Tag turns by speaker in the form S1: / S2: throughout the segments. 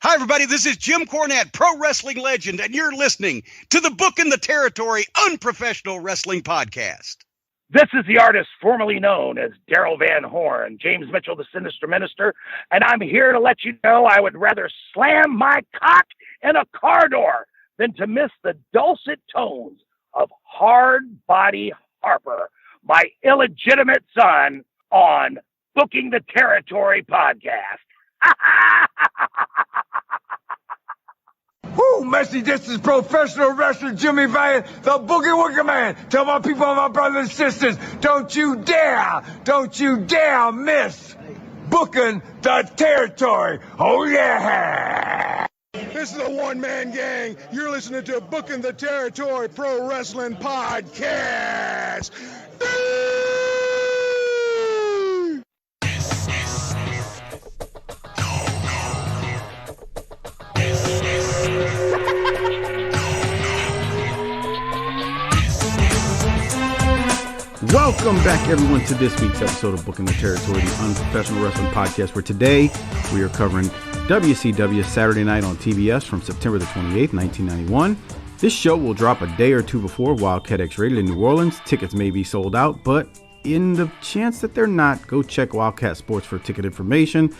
S1: Hi, everybody. This is Jim Cornette, pro wrestling legend, and you're listening to the Book in the Territory Unprofessional Wrestling Podcast.
S2: This is the artist formerly known as Daryl Van Horn, James Mitchell, the Sinister Minister, and I'm here to let you know I would rather slam my cock in a car door than to miss the dulcet tones of Hard Body Harper, my illegitimate son, on Booking the Territory podcast.
S3: Woo, Messi, this is professional wrestler Jimmy Valiant, the Boogie Woogie Man. Tell my people and my brothers and sisters, don't you dare miss Booking the Territory. Oh, yeah.
S4: This is a one-man gang. You're listening to Booking the Territory Pro Wrestling Podcast.
S5: Welcome back, everyone, to this week's episode of Booking the Territory, the Unprofessional Wrestling Podcast, where today we are covering WCW Saturday Night on TBS from September the 28th, 1991. This show will drop a day or two before Wildcat X-Rated in New Orleans. Tickets may be sold out, but in the chance that they're not, go check Wildcat Sports for ticket information.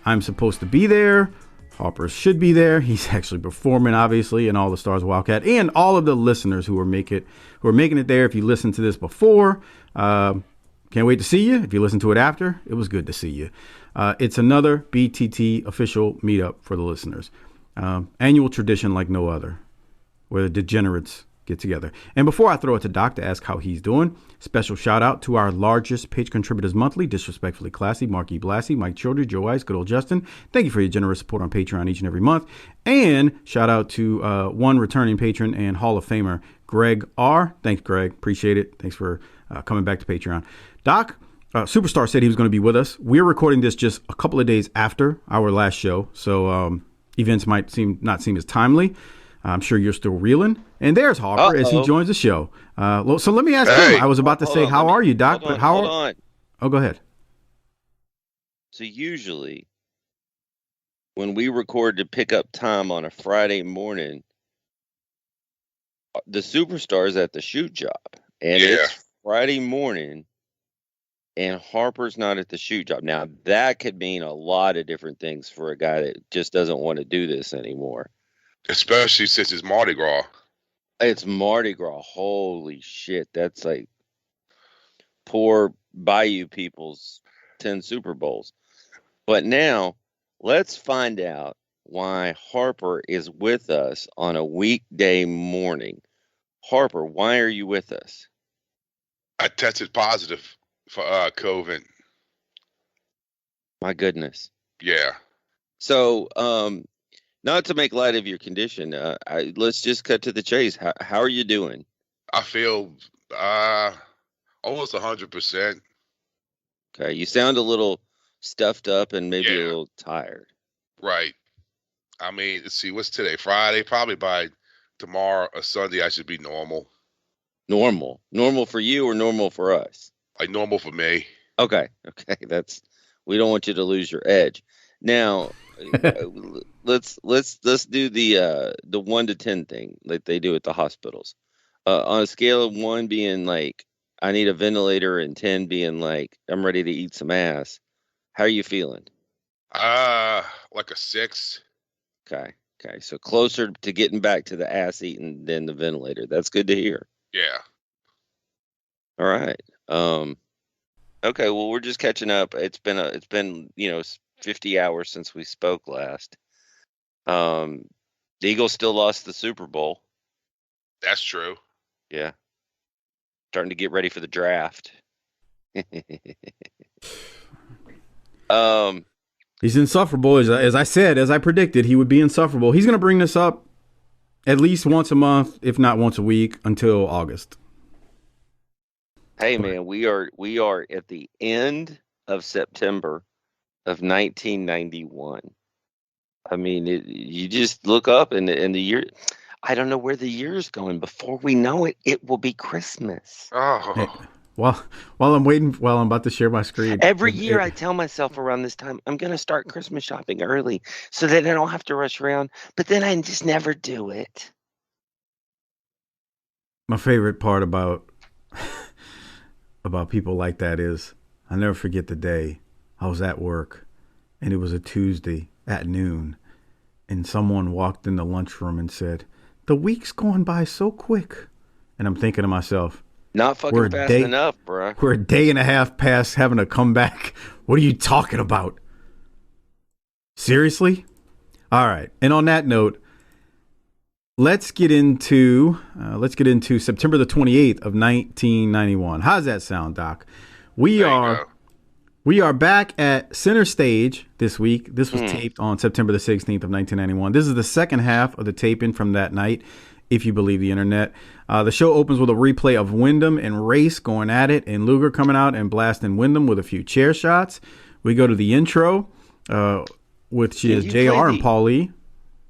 S5: I'm supposed to be there. Harper should be there. He's actually performing, obviously, and all the stars of Wildcat, and all of the listeners who are making it there. If you listened to this before, can't wait to see you. If you listen to it after, it was good to see you. It's another BTT official meetup for the listeners. Annual tradition like no other, where the degenerates get together. And before I throw it to Doc to ask how he's doing, special shout out to our largest page contributors monthly, Disrespectfully Classy, Mark E. Blassie, Mike Childers, Joe Ice, good old Justin. Thank you for your generous support on Patreon each and every month. And shout out to one returning patron and Hall of Famer, Greg R. Thanks, Greg. Appreciate it. Thanks for coming back to Patreon. Doc, Superstar said he was going to be with us. We're recording this just a couple of days after our last show, so events might not seem as timely. I'm sure you're still reeling. And there's Harper as he joins the show. So let me ask him. I was about to say, how are you, Doc?
S6: Hold on.
S5: Oh, go ahead.
S6: So usually when we record to pick up time on a Friday morning, the Superstar's at the shoot job. And it's Friday morning and Harper's not at the shoot job. Now, that could mean a lot of different things for a guy that just doesn't want to do this anymore.
S7: Especially since it's Mardi Gras.
S6: It's Mardi Gras. Holy shit. That's like poor Bayou people's 10 Super Bowls. But now, let's find out why Harper is with us on a weekday morning. Harper, why are you with us?
S7: I tested positive for CoviN.
S6: My goodness.
S7: Yeah.
S6: So, not to make light of your condition, let's just cut to the chase. How are you doing?
S7: I feel almost 100%.
S6: Okay, you sound a little stuffed up and maybe a little tired.
S7: Right. I mean, let's see, what's today? Friday? Probably by tomorrow or Sunday, I should be normal.
S6: Normal? Normal for you or normal for us?
S7: Like normal for me.
S6: Okay. We don't want you to lose your edge. Now, let's do the 1 to 10 thing like they do at the hospitals. On a scale of 1 being like I need a ventilator and 10 being like I'm ready to eat some ass. How are you feeling?
S7: Like a 6.
S6: Okay. So closer to getting back to the ass eating than the ventilator. That's good to hear.
S7: Yeah.
S6: All right. Okay. Well, we're just catching up. It's been 50 hours since we spoke last. The Eagles still lost the Super Bowl.
S7: That's true.
S6: Yeah. Starting to get ready for the draft.
S5: He's insufferable. As I said, as I predicted, he would be insufferable. He's going to bring this up at least once a month, if not once a week, until August.
S6: Hey, man, we are at the end of September of 1991. I mean, you just look up and the year. I don't know where the year is going. Before we know it, it will be Christmas.
S7: Oh.
S5: while I'm about to share my screen.
S6: Every year I tell myself around this time, I'm going to start Christmas shopping early so that I don't have to rush around. But then I just never do it.
S5: My favorite part about people like that is I never forget the day I was at work and it was a Tuesday at noon and someone walked in the lunchroom and said, "The week's going by so quick." And I'm thinking to myself,
S6: not fucking fast enough, bro.
S5: We're a day and a half past having a comeback. What are you talking about? Seriously? All right. And on that note, let's get into September the 28th of 1991. How's that sound, Doc? We are back at Center Stage this week. This was taped on September the 16th of 1991. This is the second half of the taping from that night, if you believe the internet. The show opens with a replay of Wyndham and Race going at it, and Luger coming out and blasting Wyndham with a few chair shots. We go to the intro, which is JR and Paulie.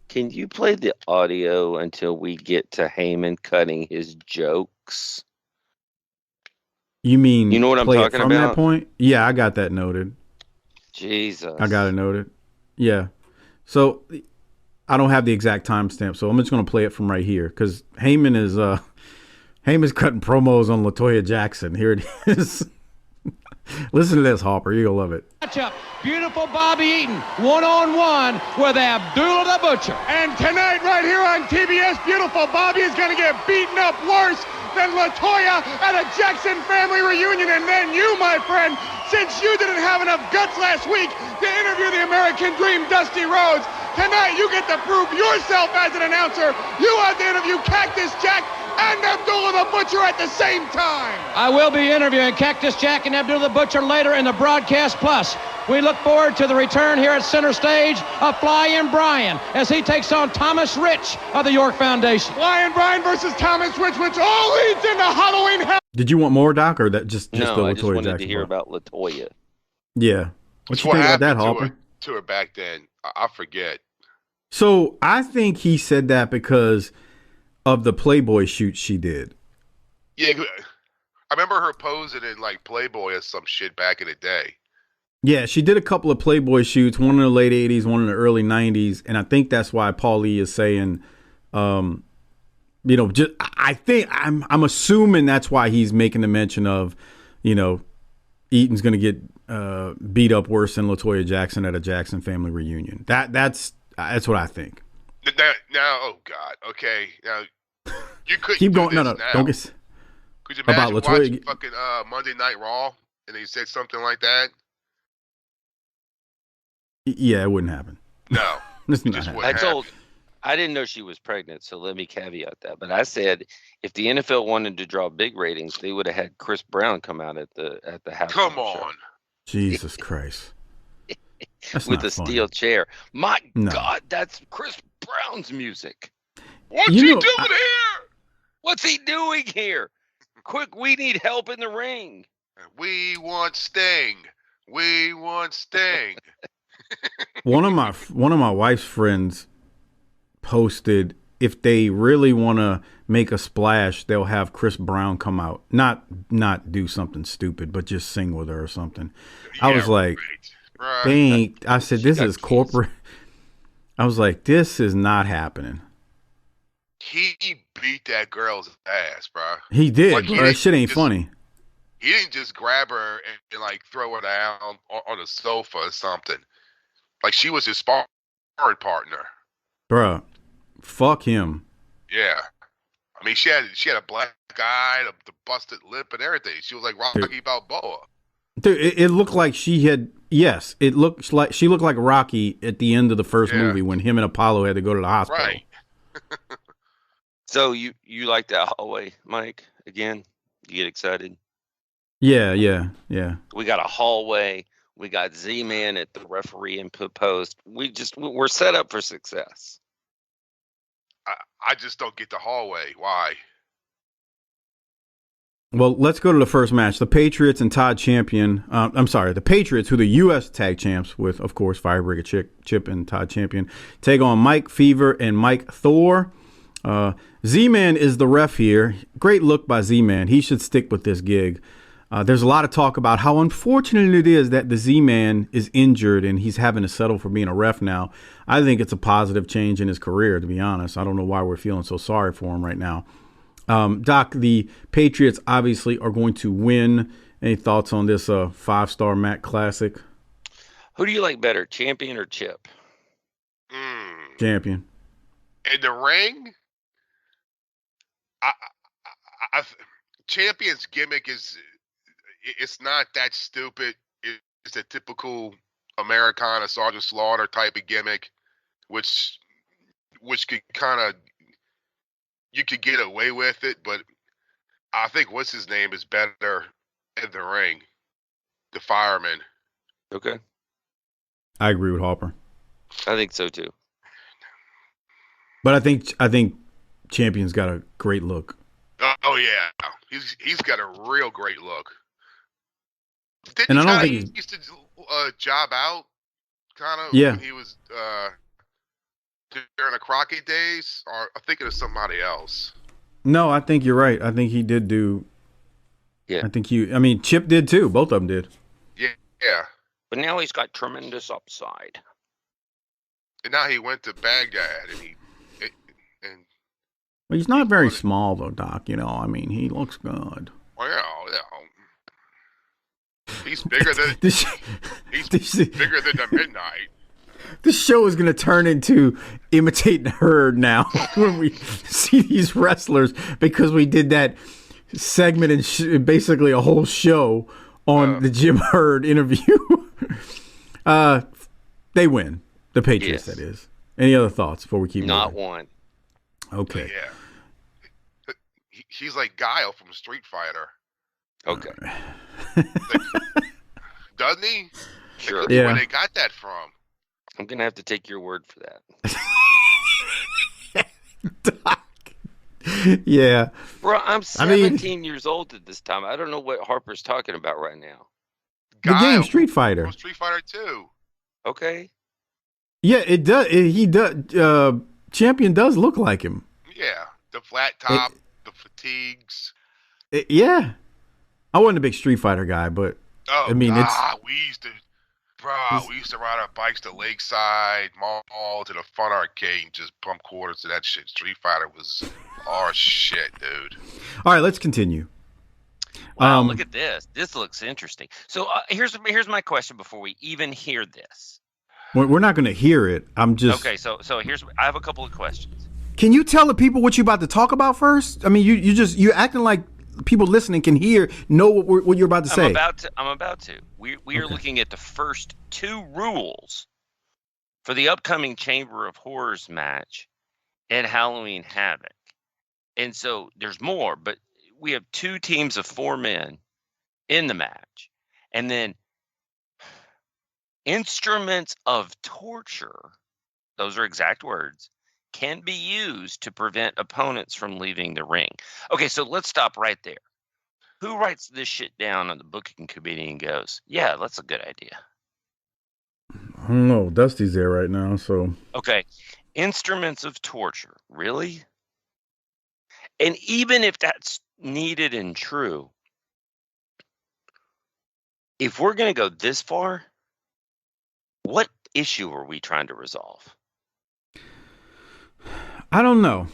S6: Can you play the audio until we get to Heyman cutting his jokes?
S5: You mean
S6: you know what I'm talking
S5: from
S6: about?
S5: That point? Yeah, I got that noted.
S6: Jesus.
S5: I got it noted. Yeah. So I don't have the exact timestamp, so I'm just going to play it from right here because Heyman's cutting promos on LaToya Jackson. Here it is. Listen to this, Harper. You're going to love it.
S8: Matchup. Beautiful Bobby Eaton, one-on-one with Abdullah the Butcher.
S4: And tonight, right here on TBS, beautiful Bobby is going to get beaten up worse than LaToya at a Jackson family reunion. And then you, my friend, since you didn't have enough guts last week to interview the American Dream, Dusty Rhodes, tonight you get to prove yourself as an announcer. You have to interview Cactus Jack and Abdullah the Butcher at the same time.
S8: I will be interviewing Cactus Jack and Abdullah the Butcher later in the Broadcast Plus. We look forward to the return here at Center Stage of Flying Brian as he takes on Thomas Rich of the York Foundation.
S4: Flying Brian versus Thomas Rich, which all leads into Halloween Hell.
S5: Did you want more, Doc, or that just the LaToya Jackson?
S6: I just wanted to hear about LaToya.
S5: Yeah. What you think about that, Harper?
S7: To her back then, I forget.
S5: So I think he said that because of the Playboy shoot she did.
S7: Yeah, I remember her posing in like Playboy or some shit back in the day.
S5: Yeah, she did a couple of Playboy shoots, one in the late 80s, one in the early 90s, and I think that's why Paulie is saying, I think I'm assuming that's why he's making the mention of, Eaton's going to get beat up worse than LaToya Jackson at a Jackson family reunion. That's what I think.
S7: Now, oh God, okay, now you couldn't
S5: keep going. No,
S7: now.
S5: Don't get.
S7: Could you imagine
S5: about LaToya
S7: watching fucking Monday Night Raw and they said something like that?
S5: Yeah, it wouldn't happen.
S7: No,
S5: This is not happening.
S6: I didn't know she was pregnant, so let me caveat that. But I said if the NFL wanted to draw big ratings, they would have had Chris Brown come out at the halftime
S7: Come
S6: show.
S7: on,
S5: Jesus Christ.
S6: With a steel chair. My God, that's Chris Brown's music.
S7: What's he doing here?
S6: What's he doing here? Quick, we need help in the ring.
S7: We want Sting. We want Sting.
S5: One of my wife's friends posted if they really want to make a splash, they'll have Chris Brown come out, not do something stupid, but just sing with her or something. I was like, dang! I said this is corporate. I was like, this is not happening.
S7: He beat that girl's ass, bro.
S5: He did. Like, that shit ain't funny.
S7: He didn't just grab her and like throw her down on a sofa or something. Like she was his sparring partner. Bruh,
S5: fuck him.
S7: Yeah. I mean, she had a black eye, the busted lip and everything. She was like Rocky Balboa.
S5: Dude, it looked like she had, yes, it looks like she looked like Rocky at the end of the first movie when him and Apollo had to go to the hospital.
S7: Right.
S6: So you like that hallway, Mike? Again, you get excited?
S5: Yeah.
S6: We got a hallway. We got Z-Man at the referee input post. We're set up for success.
S7: I just don't get the hallway. Why?
S5: Well, let's go to the first match. The Patriots and Todd Champion. The Patriots, who are the U.S. Tag Champs with, of course, Fire Brigade Chip and Todd Champion, take on Mike Fever and Mike Thor. Z-Man is the ref here. Great look by Z-Man. He should stick with this gig. There's a lot of talk about how unfortunate it is that the Z-Man is injured and he's having to settle for being a ref now. I think it's a positive change in his career, to be honest. I don't know why we're feeling so sorry for him right now. Doc, the Patriots obviously are going to win. Any thoughts on this 5-star MAC Classic?
S6: Who do you like better, Champion or Chip?
S5: Champion.
S7: In the ring, Champion's gimmick it's not that stupid. It's a typical Americana Sergeant Slaughter type of gimmick, which could kind of, you could get away with it, but I think what's his name is better in the ring, the fireman.
S6: Okay.
S5: I agree with Harper.
S6: I think so too.
S5: But I think Champion's got a great look.
S7: Oh yeah, he's got a real great look.
S5: And I don't think
S7: he used to job out, kind of.
S5: Yeah.
S7: When he was during the Crockett days, or I'm thinking of somebody else.
S5: No, I think you're right. I think he did do.
S6: Yeah.
S5: I mean, Chip did too. Both of them did.
S7: Yeah.
S6: But now he's got tremendous upside.
S7: And now he went to Baghdad, and
S5: Well, he's not very small though, Doc. I mean, he looks good.
S7: well, he's bigger than bigger than the Midnight.
S5: This show is going to turn into imitating her now when we see these wrestlers, because we did that segment and basically a whole show on the Jim Herd interview. They win. The Patriots,
S6: Yes.
S5: that is. Any other thoughts before we keep
S6: Not
S5: moving?
S6: one.
S5: Okay.
S7: Yeah. He's like Guile from Street Fighter.
S6: Okay.
S7: Doesn't he?
S6: Sure.
S7: Like,
S5: Yeah.
S7: where they got that from?
S6: I'm going to have to take your word for that.
S5: Doc. Yeah.
S6: Bro, I'm
S5: I mean-
S6: 17 years old at this time. I don't know what Harper's talking about right now.
S5: The game
S7: Guile
S5: Street Fighter.
S7: from Street Fighter 2.
S6: Okay.
S5: Yeah, it does. He does. Champion does look like him.
S7: Yeah. The flat top, the fatigues.
S5: Yeah. I wasn't a big Street Fighter guy, but
S7: Oh,
S5: I mean,
S7: we used to ride our bikes to Lakeside Mall to the Fun Arcade and just pump quarters to that shit. Street Fighter was our shit, dude.
S5: all right, let's continue.
S6: Wow, look at this. This looks interesting. So here's my question before we even hear this.
S5: We're not going to hear it. I'm just
S6: Okay, so I have a couple of questions.
S5: Can you tell the people what you're about to talk about first? I mean, you're acting like people listening can know what you're about to say.
S6: I'm about to. We are looking at the first two rules for the upcoming Chamber of Horrors match at Halloween Havoc. And so there's more, but we have two teams of 4 men in the match. And then instruments of torture, those are exact words, can be used to prevent opponents from leaving the ring. Okay, so let's stop right there. Who writes this shit down on the booking committee and goes, yeah, that's a good idea?
S5: I don't know. Dusty's there right now, so.
S6: Okay, instruments of torture, really? And even if that's needed and true, if we're going to go this far, what issue are we trying to resolve?
S5: I don't know.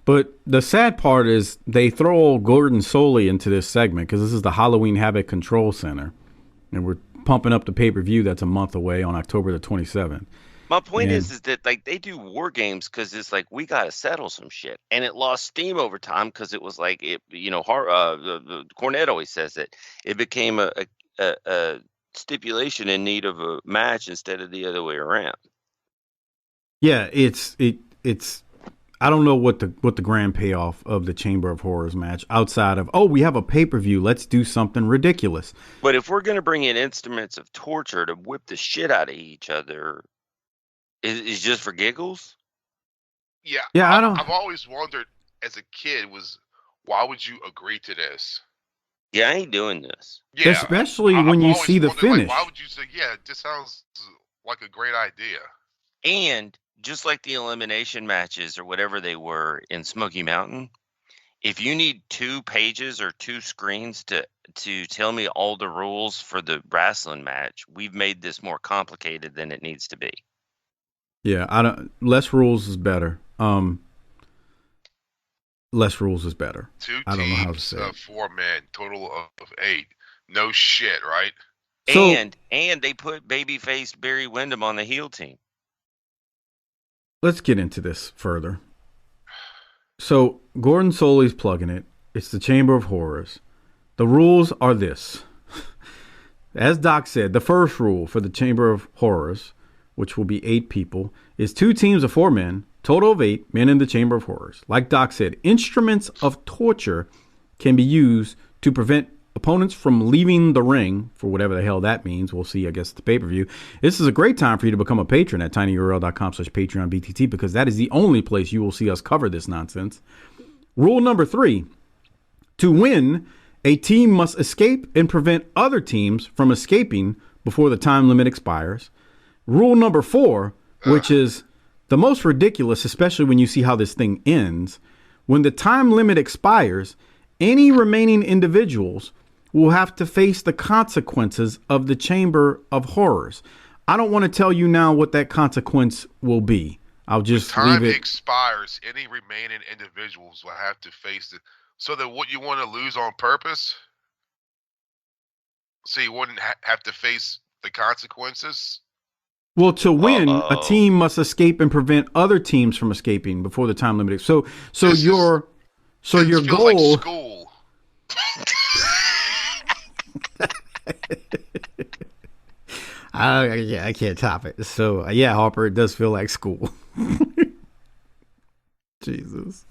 S5: But the sad part is they throw old Gordon Soley into this segment because this is the Halloween Havoc Control Center. And we're pumping up the pay-per-view that's a month away on October the 27th.
S6: My point is that like they do war games because it's like we got to settle some shit, and it lost steam over time because it was like the Cornette always says it became a stipulation in need of a match instead of the other way around.
S5: Yeah, it's I don't know what the grand payoff of the Chamber of Horrors match outside of we have a pay-per-view, let's do something ridiculous.
S6: But if we're gonna bring in instruments of torture to whip the shit out of each other, is just for giggles?
S7: Yeah, I've always wondered as a kid why would you agree to this?
S6: Yeah, I ain't doing this.
S7: Yeah,
S5: especially when you see the finish.
S7: Why would you say, yeah, this sounds like a great idea?
S6: And just like the elimination matches or whatever they were in Smoky Mountain, If you need 2 pages or 2 screens to tell me all the rules for the wrestling match, we've made this more complicated than it needs to be.
S5: Yeah, less rules is better. Less rules is better.
S7: 2
S5: I don't know how to
S7: teams
S5: say
S7: of
S5: it.
S7: 4 men, total of 8. No shit, right?
S5: So-
S6: And they put babyface Barry Windham on the heel team.
S5: Let's get into this further. So Gordon Soley's plugging it. It's the Chamber of Horrors. The rules are this. As Doc said, the first rule for the Chamber of Horrors, which will be 8 people, is 2 teams of 4 men, total of 8 men in the Chamber of Horrors. Like Doc said, instruments of torture can be used to prevent opponents from leaving the ring, for whatever the hell that means. We'll see, I guess, at the pay-per-view. This is a great time for you to become a patron at tinyurl.com/PatreonBTT, because that is the only place you will see us cover this nonsense. Rule number 3, to win, a team must escape and prevent other teams from escaping before the time limit expires. Rule number 4, which is the most ridiculous, especially when you see how this thing ends, when the time limit expires, any remaining individuals will have to face the consequences of the Chamber of Horrors. I don't want to tell you now what that consequence will be. I'll just
S7: Time
S5: leave it.
S7: expires. Any remaining individuals will have to face it. So that what you want to lose on purpose? So you wouldn't have to face the consequences?
S5: Well, to win, a team must escape and prevent other teams from escaping before the time limit. So your goal.
S7: Like school.
S5: I can't top it. So yeah, Harper, it does feel like school. Jesus.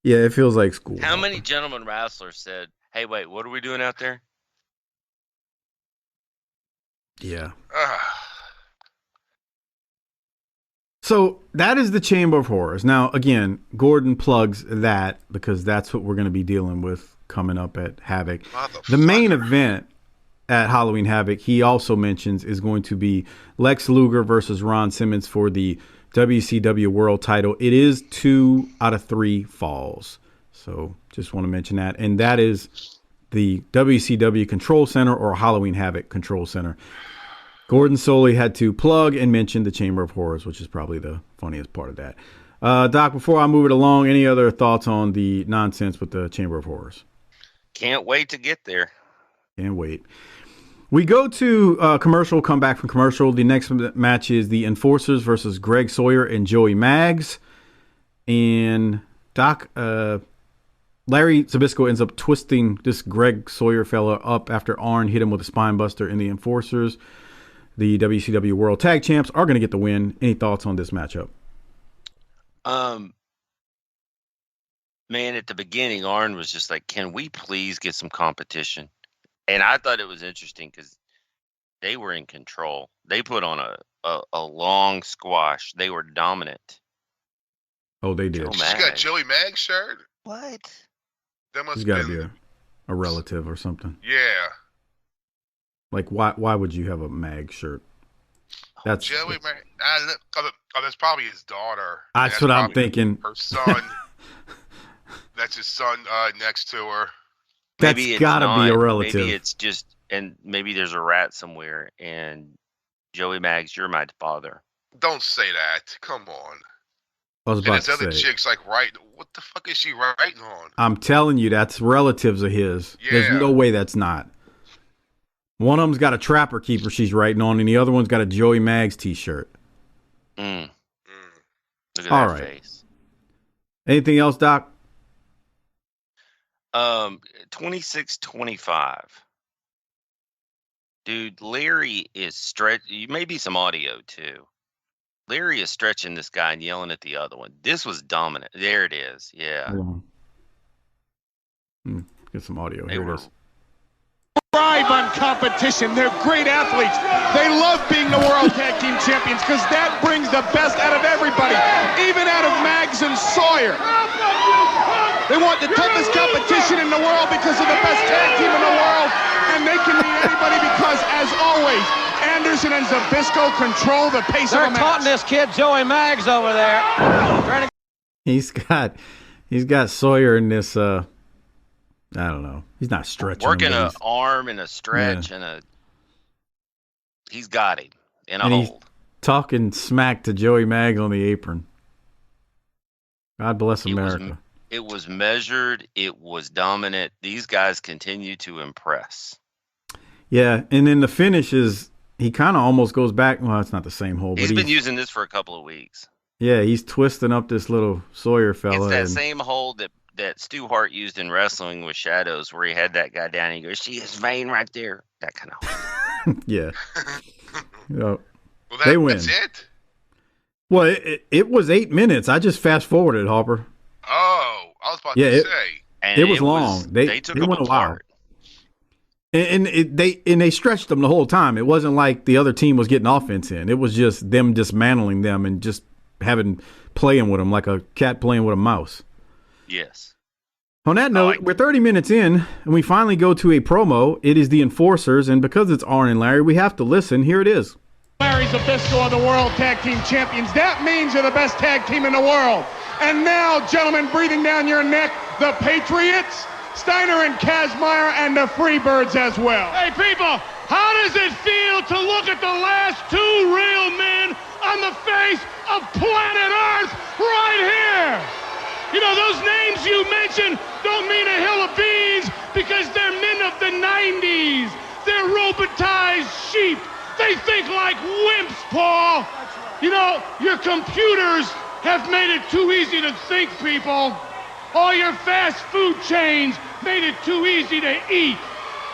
S5: Yeah, it feels like school.
S6: How many gentlemen wrestlers said, "Hey, wait, what are we doing out there?"
S5: Yeah. So that is the Chamber of Horrors. Now, again, Gordon plugs that because that's what we're going to be dealing with coming up at Havoc. The main event at Halloween Havoc, he also mentions, is going to be Lex Luger versus Ron Simmons for the WCW World title. It is 2 out of 3 falls. So just want to mention that. And that is the WCW Control Center or Halloween Havoc Control Center. Gordon Soley had to plug and mention the Chamber of Horrors, which is probably the funniest part of that. Doc, before I move it along, any other thoughts on the nonsense with the Chamber of Horrors?
S6: Can't wait to get there.
S5: Can't wait. We go to commercial, come back from commercial. The next match is the Enforcers versus Greg Sawyer and Joey Maggs. And Doc, Larry Zbyszko ends up twisting this Greg Sawyer fella up after Arn hit him with a spine buster, and the Enforcers, the WCW World Tag Champs, are going to get the win. Any thoughts on this matchup?
S6: Man, at the beginning, Arn was just like, "Can we please get some competition?" And I thought it was interesting because they were in control. They put on a long squash. They were dominant.
S5: Oh, they did.
S7: She got Joey Maggs shirt?
S6: What?
S7: That must
S5: He's
S7: have
S5: got to
S7: been...
S5: be a relative or something.
S7: Yeah.
S5: Like, why would you have a Mag shirt? That's
S7: Joey Maggs. That's probably his daughter.
S5: That's what I'm thinking.
S7: Her son. That's his son next to her.
S5: That's got to be a relative.
S6: Maybe it's just, and maybe there's a rat somewhere. And Joey Maggs, you're my father.
S7: Don't say that. Come on.
S5: I was about to
S7: other
S5: say.
S7: chick's like, right? What the fuck is she writing on?
S5: I'm telling you, that's relatives of his.
S7: Yeah.
S5: There's no way that's not. One of them's got a Trapper Keeper she's writing on, and the other one's got a Joey Maggs t-shirt.
S6: Look at
S5: All
S6: that
S5: right.
S6: face.
S5: Anything else, Doc?
S6: 26-25. Dude, Larry is maybe some audio too. Larry is stretching this guy and yelling at the other one. This was dominant. There it is. Yeah.
S5: Hold on. Get some audio. Here it is.
S4: Thrive on competition. They're great athletes. They love being the World Tag Team Champions because that brings the best out of everybody, even out of Maggs and Sawyer. They want the toughest competition in the world because of the best tag team in the world, and they can beat anybody because, as always, Anderson and Zbyszko control the pace of the match.
S8: They're taunting this kid Joey Maggs over there.
S5: He's got He's got Sawyer in this. I don't know. He's not stretching.
S6: Working an arm and a stretch and a. He's got him in a hold.
S5: Talking smack to Joey Mag on the apron. God bless America.
S6: It was measured. It was dominant. These guys continue to impress.
S5: Yeah, and then the finish is he kind of almost goes back. Well, it's not the same hold.
S6: He's been using this for a couple of weeks.
S5: Yeah, he's twisting up this little Sawyer fella.
S6: It's that same hold that Stu Hart used in wrestling with Shadows, where he had that guy down and he goes, "See his vein right there." That kind of hold.
S5: Yeah.
S7: Well,
S5: they win.
S7: That's it?
S5: Well, it was 8 minutes. I just fast forwarded, Harper.
S7: Oh, I was about to say.
S5: And it was long. They took them went a while. And they stretched them the whole time. It wasn't like the other team was getting offense in. It was just them dismantling them and just playing with them like a cat playing with a mouse.
S6: Yes.
S5: On that note, we're 30 minutes in, and we finally go to a promo. It is the Enforcers, and because it's Arn and Larry, we have to listen. Here it is.
S4: Larry Zbyszko are the World Tag Team Champions. That means you're the best tag team in the world. And now, gentlemen, breathing down your neck, the Patriots, Steiner and Kazmaier, and the Freebirds as well. Hey, people, how does it feel to look at the last two real men on the face of planet Earth right here? You know, those names you mentioned don't mean a hill of beans because they're men of the 90s. They're robotized sheep. They think like wimps, Paul. You know, your computers have made it too easy to think, people. All your fast food chains made it too easy to eat.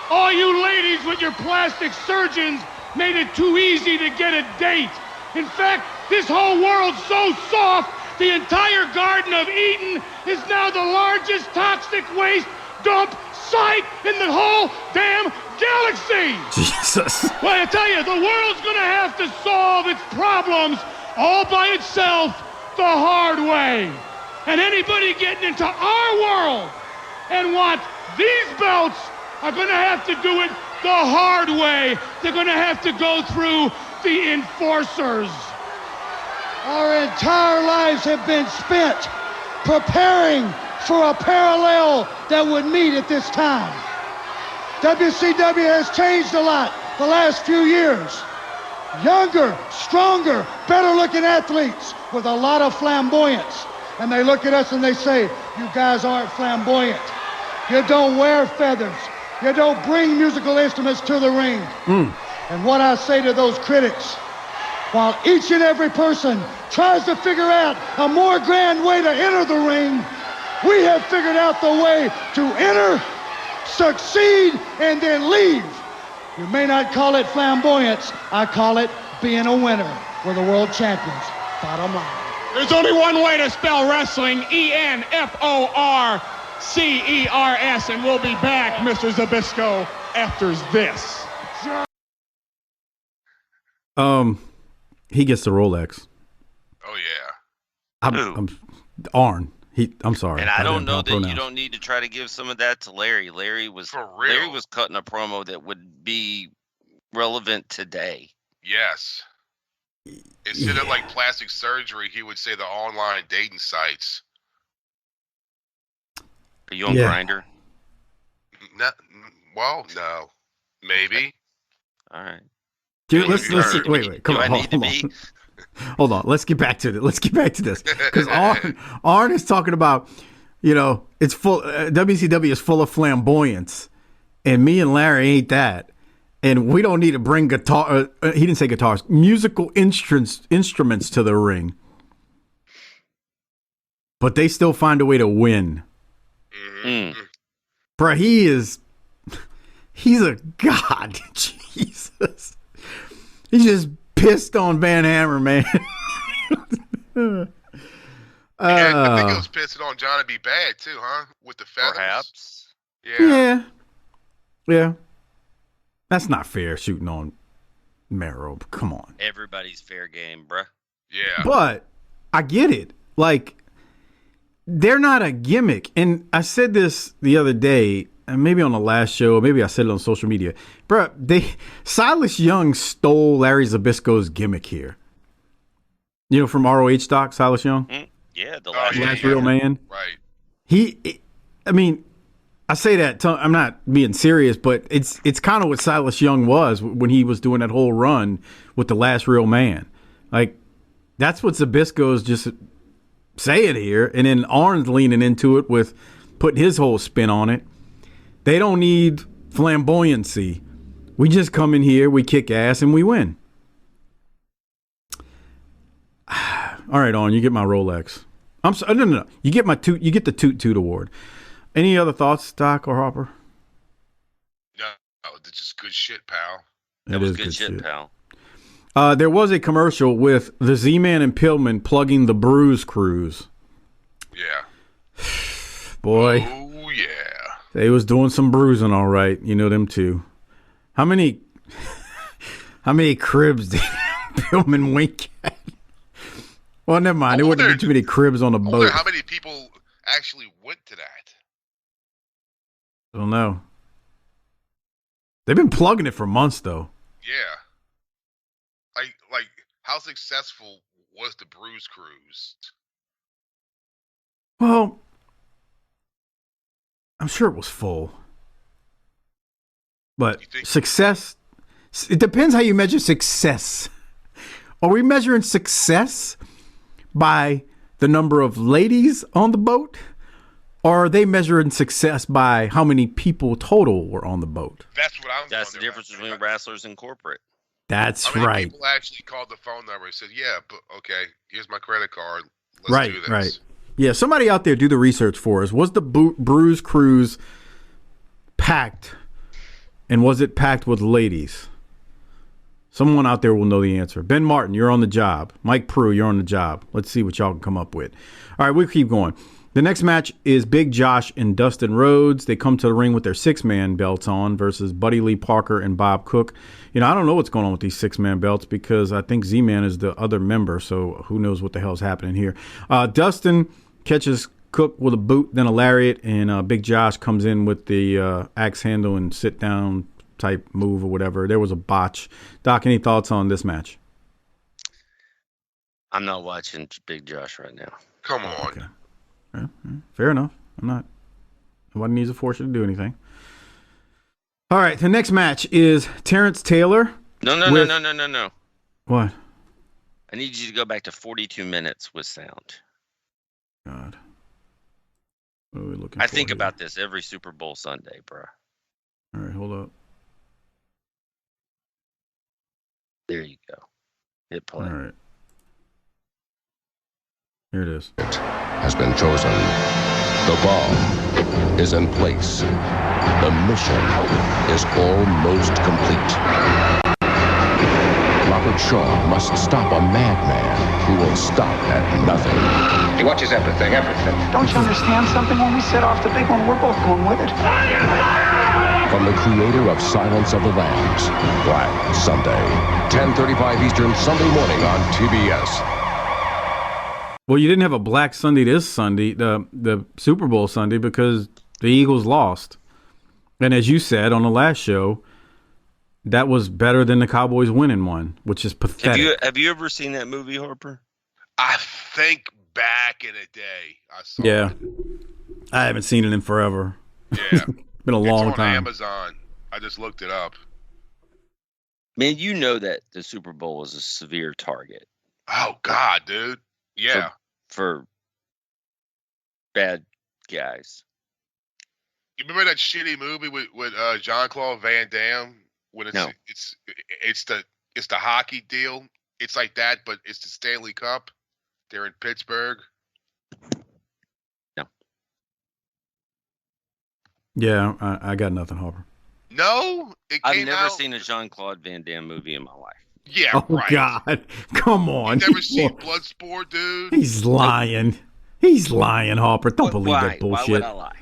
S4: All you ladies with your plastic surgeons made it too easy to get a date. In fact, this whole world's so soft, the entire Garden of Eden is now the largest toxic waste dump site in the whole damn galaxy.
S5: Jesus.
S4: Well, I tell you, the world's going to have to solve its problems all by itself the hard way. And anybody getting into our world and want these belts are going to have to do it the hard way. They're going to have to go through the Enforcers.
S9: Our entire lives have been spent preparing for a parallel that would meet at this time. WCW has changed a lot the last few years. Younger, stronger, better-looking athletes with a lot of flamboyance. And they look at us and they say, you guys aren't flamboyant. You don't wear feathers. You don't bring musical instruments to the ring. And what I say to those critics, while each and every person tries to figure out a more grand way to enter the ring, we have figured out the way to enter, succeed, and then leave. You may not call it flamboyance. I call it being a winner. We're the world champions. Bottom line.
S4: There's only one way to spell wrestling, ENFORCERS, and we'll be back, Mr. Zbyszko, after this.
S5: He gets the Rolex.
S7: Oh yeah.
S5: I'm Arn. I'm sorry.
S6: And I don't know that you don't need to try to give some of that to Larry. Larry was cutting a promo that would be relevant today.
S7: Yes. Instead of like plastic surgery, he would say the online dating sites.
S6: Are you on Grindr?
S7: No, well, no, maybe.
S6: All right.
S5: Dude, let's wait. Come on, hold on. Let's get back to this because Arn is talking about, it's full. WCW is full of flamboyance, and me and Larry ain't that. And we don't need to bring guitar. He didn't say guitars. Musical instruments to the ring, but they still find a way to win. Bro, he's a god. Jesus, he's just pissed on Van Hammer, man.
S7: I think it was pissing on Johnny B. Bad too, huh? With the feathers.
S6: Perhaps.
S5: Yeah. That's not fair shooting on Mero. Come on.
S6: Everybody's fair game, bruh.
S7: Yeah.
S5: But I get it. Like, they're not a gimmick. And I said this the other day, and maybe on the last show, maybe I said it on social media. Bruh, Silas Young stole Larry Zbyszko's gimmick here. From ROH stock, Silas Young?
S6: Yeah, the
S5: last real man.
S7: Right.
S5: I mean, I say that I'm not being serious, but it's kind of what Silas Young was when he was doing that whole run with The Last Real Man. Like, that's what Zbyszko is just saying here, and then Arn's leaning into it with putting his whole spin on it. They don't need flamboyancy. We just come in here, we kick ass, and we win. All right, Arn, you get my Rolex. I'm sorry, no. You get my Toot. You get the Toot award. Any other thoughts, Doc or Harper?
S7: No, this is good shit, pal.
S6: That was good shit, pal.
S5: There was a commercial with the Z-Man and Pillman plugging the Bruise Cruise.
S7: Yeah.
S5: Boy.
S7: Oh, yeah.
S5: They was doing some bruising, all right. You know them too. How many cribs did Pillman wink at? Well, never mind. There wouldn't be too many cribs on the boat.
S7: How many people actually went to that?
S5: I don't know. They've been plugging it for months, though.
S7: Yeah. Like, how successful was the Bruise Cruise?
S5: Well, I'm sure it was full. But success, it depends how you measure success. Are we measuring success by the number of ladies on the boat? Or are they measuring success by how many people total were on the boat?
S7: That's what I'm.
S6: That's the difference between wrestlers and corporate.
S5: That's
S7: how many
S5: right.
S7: People actually called the phone number and said, "Yeah, but okay, here's my credit card. Let's do this."
S5: Right. Yeah, somebody out there do the research for us. Was the Bruise Cruise packed, and was it packed with ladies? Someone out there will know the answer. Ben Martin, you're on the job. Mike Prue, you're on the job. Let's see what y'all can come up with. All right, we'll keep going. The next match is Big Josh and Dustin Rhodes. They come to the ring with their six-man belts on versus Buddy Lee Parker and Bob Cook. You know, I don't know what's going on with these six-man belts because I think Z-Man is the other member, so who knows what the hell's happening here. Dustin catches Cook with a boot, then a lariat, and Big Josh comes in with the axe handle and sit-down type move or whatever. There was a botch. Doc, any thoughts on this match?
S6: I'm not watching Big Josh right now.
S7: Come on.
S5: Okay. Yeah, fair enough. I'm not. Nobody needs to force you to do anything. All right. The next match is Terrence Taylor.
S6: No.
S5: What?
S6: I need you to go back to 42 minutes with sound.
S5: God. What are we looking
S6: I
S5: for
S6: think
S5: here?
S6: about this every Super Bowl Sunday, bro.
S5: All right. Hold up.
S6: There you go. Hit play.
S5: All right. Here it is.
S10: Has been chosen. The bomb is in place. The mission is almost complete. Robert Shaw must stop a madman who will stop at nothing.
S11: He watches everything.
S12: Don't you understand something? When we set off the big one, we're both going with it.
S10: From the creator of Silence of the Lambs, Black Sunday, 10:35 Eastern, Sunday morning on TBS.
S5: Well, you didn't have a Black Sunday this Sunday, the Super Bowl Sunday, because the Eagles lost. And as you said on the last show, that was better than the Cowboys winning one, which is pathetic.
S6: Have you ever seen that movie, Harper?
S7: I think back in a day I saw it.
S5: I haven't seen it in forever.
S7: Yeah.
S5: Been a long
S7: it's on
S5: time.
S7: Amazon. I just looked it up.
S6: Man, you know that the Super Bowl was a severe target.
S7: Oh, God, dude. Yeah.
S6: For bad guys.
S7: You remember that shitty movie with Jean-Claude Van Damme? When it's the hockey deal. It's like that, but it's the Stanley Cup. They're in Pittsburgh.
S6: No.
S5: Yeah, I got nothing, Harper.
S7: No?
S6: I've never seen a Jean-Claude Van Damme movie in my life.
S7: Yeah,
S5: oh,
S7: right.
S5: God. Come on.
S7: You never seen Bloodsport, dude?
S5: He's lying. Nope. He's lying, Harper. Don't believe that bullshit.
S6: Why would I lie?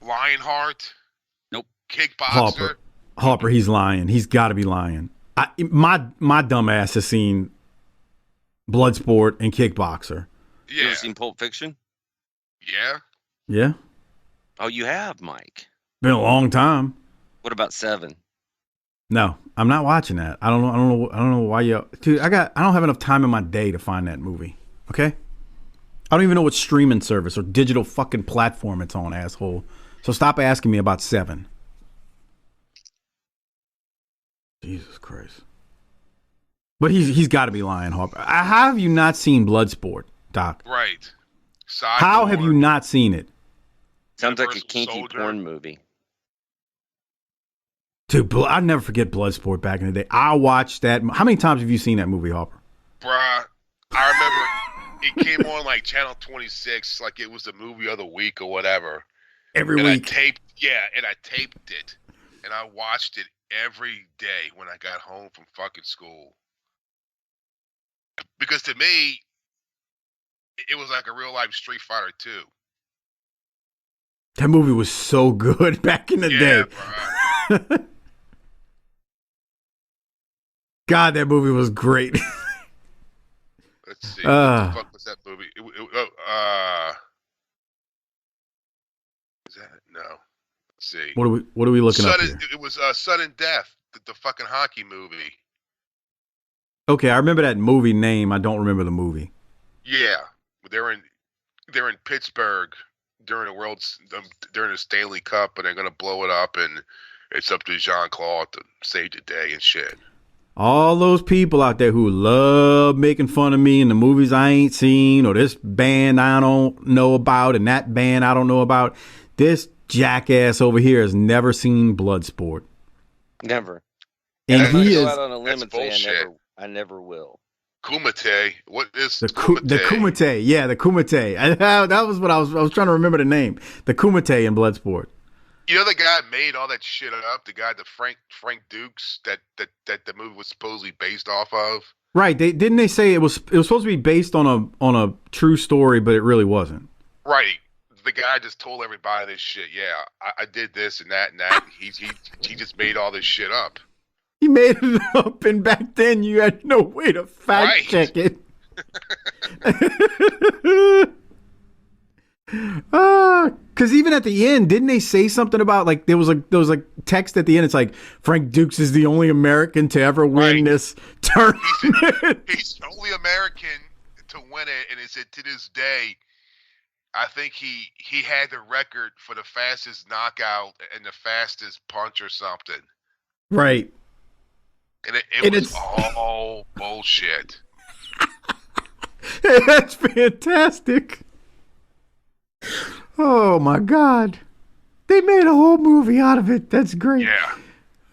S7: Lionheart?
S6: Nope.
S7: Kickboxer?
S5: Harper, he's lying. He's got to be lying. My dumb ass has seen Bloodsport and Kickboxer.
S7: Yeah.
S6: You ever seen Pulp Fiction?
S7: Yeah.
S5: Yeah?
S6: Oh, you have, Mike.
S5: Been a long time.
S6: What about Seven?
S5: No, I'm not watching that. I don't know why you. Dude, I don't have enough time in my day to find that movie. Okay, I don't even know what streaming service or digital fucking platform it's on, asshole. So stop asking me about 7. Jesus Christ. But he's got to be lying, Harper. How have you not seen Bloodsport, Doc?
S7: Right.
S5: How have you not seen it?
S6: Sounds like a kinky porn movie.
S5: Dude, I'll never forget Bloodsport back in the day. I watched that. How many times have you seen that movie, Harper?
S7: Bruh, I remember it came on like Channel 26, like it was the movie of the week or whatever.
S5: Every week.
S7: And I taped it. And I watched it every day when I got home from fucking school. Because to me, it was like a real life Street Fighter 2.
S5: That movie was so good back in the day. God, that movie was great.
S7: Let's see. What the fuck was that movie? Is that no? Let's see.
S5: What are we looking up here?
S7: It was Sudden Death, the fucking hockey movie.
S5: Okay, I remember that movie name. I don't remember the movie.
S7: Yeah, they're in Pittsburgh during the Stanley Cup, and they're gonna blow it up, and it's up to Jean-Claude to save the day and shit.
S5: All those people out there who love making fun of me in the movies I ain't seen, or this band I don't know about, and that band I don't know about. This jackass over here has never seen Bloodsport.
S6: Never.
S5: And he
S6: go
S5: is.
S6: out on a limb and say
S7: bullshit.
S6: I never will.
S7: Kumite. What is
S5: the Kumite? Yeah, the Kumite. That was what I was trying to remember the name. The Kumite in Bloodsport.
S7: You know the guy made all that shit up. The guy, the Frank Dukes, that the movie was supposedly based off of. Right?
S5: Didn't they say it was supposed to be based on a true story, but it really wasn't.
S7: Right. The guy just told everybody this shit. Yeah, I did this and that and that. He just made all this shit up.
S5: He made it up, and back then you had no way to fact check it. Because even at the end, didn't they say something about like there was like text at the end? It's like Frank Dukes is the only American to ever win this tournament.
S7: He's the only American to win it, and it said to this day, I think he had the record for the fastest knockout and the fastest punch or something.
S5: Right.
S7: And it was all bullshit.
S5: That's fantastic. Oh my God. They made a whole movie out of it. That's great.
S7: Yeah.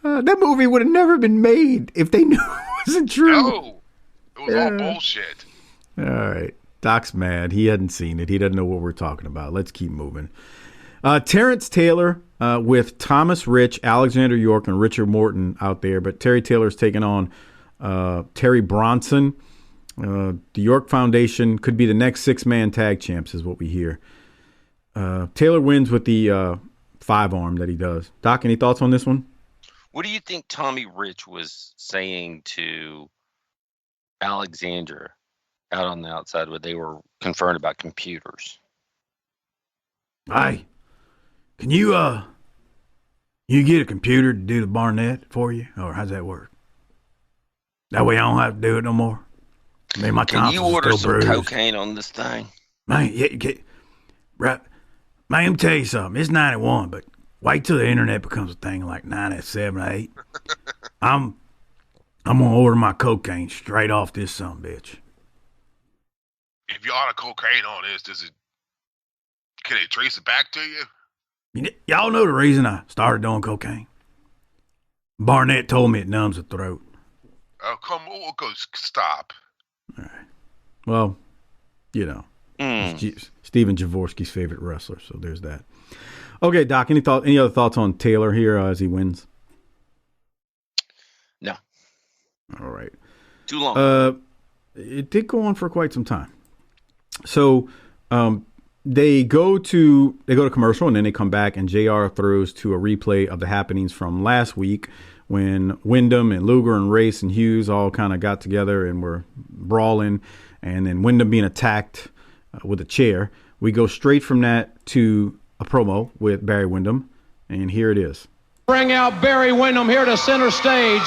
S5: That movie would have never been made if they knew it wasn't true.
S7: No. It was all bullshit.
S5: All right. Doc's mad. He hadn't seen it. He doesn't know what we're talking about. Let's keep moving. Terrence Taylor with Thomas Rich, Alexander York, and Richard Morton out there. But Terry Taylor's taking on Terry Bronson. The York Foundation could be the next 6-man tag champs is what we hear. Taylor wins with the 5-arm that he does. Doc, any thoughts on this one?
S6: What do you think Tommy Rich was saying to Alexander out on the outside when they were concerned about computers?
S5: Hi. Can you get a computer to do the Barnett for you? Or how's that work? That way I don't have to do it no more. I mean, my
S6: Can you order some
S5: bruised.
S6: cocaine on this thing?
S5: Man, right. Man, let me tell you something. It's 91, but wait till the internet becomes a thing like 97 or 8. I'm gonna order my cocaine straight off this sumbitch.
S7: If you order cocaine on this, can they trace it back to you?
S5: Y'all know the reason I started doing cocaine. Barnett told me it numbs the throat.
S7: Oh, come on, we'll go stop.
S5: All right. Well, you know, Steven Jaworski's favorite wrestler, so there's that. Okay, Doc, any other thoughts on Taylor here as he wins?
S6: No.
S5: All right.
S6: Too long.
S5: It did go on for quite some time. So, they go to commercial and then they come back and JR throws to a replay of the happenings from last week when Wyndham and Luger and Race and Hughes all kind of got together and were brawling, and then Wyndham being attacked with a chair. We go straight from that to a promo with Barry Windham, and here it is.
S8: Bring out Barry Windham here to center stage.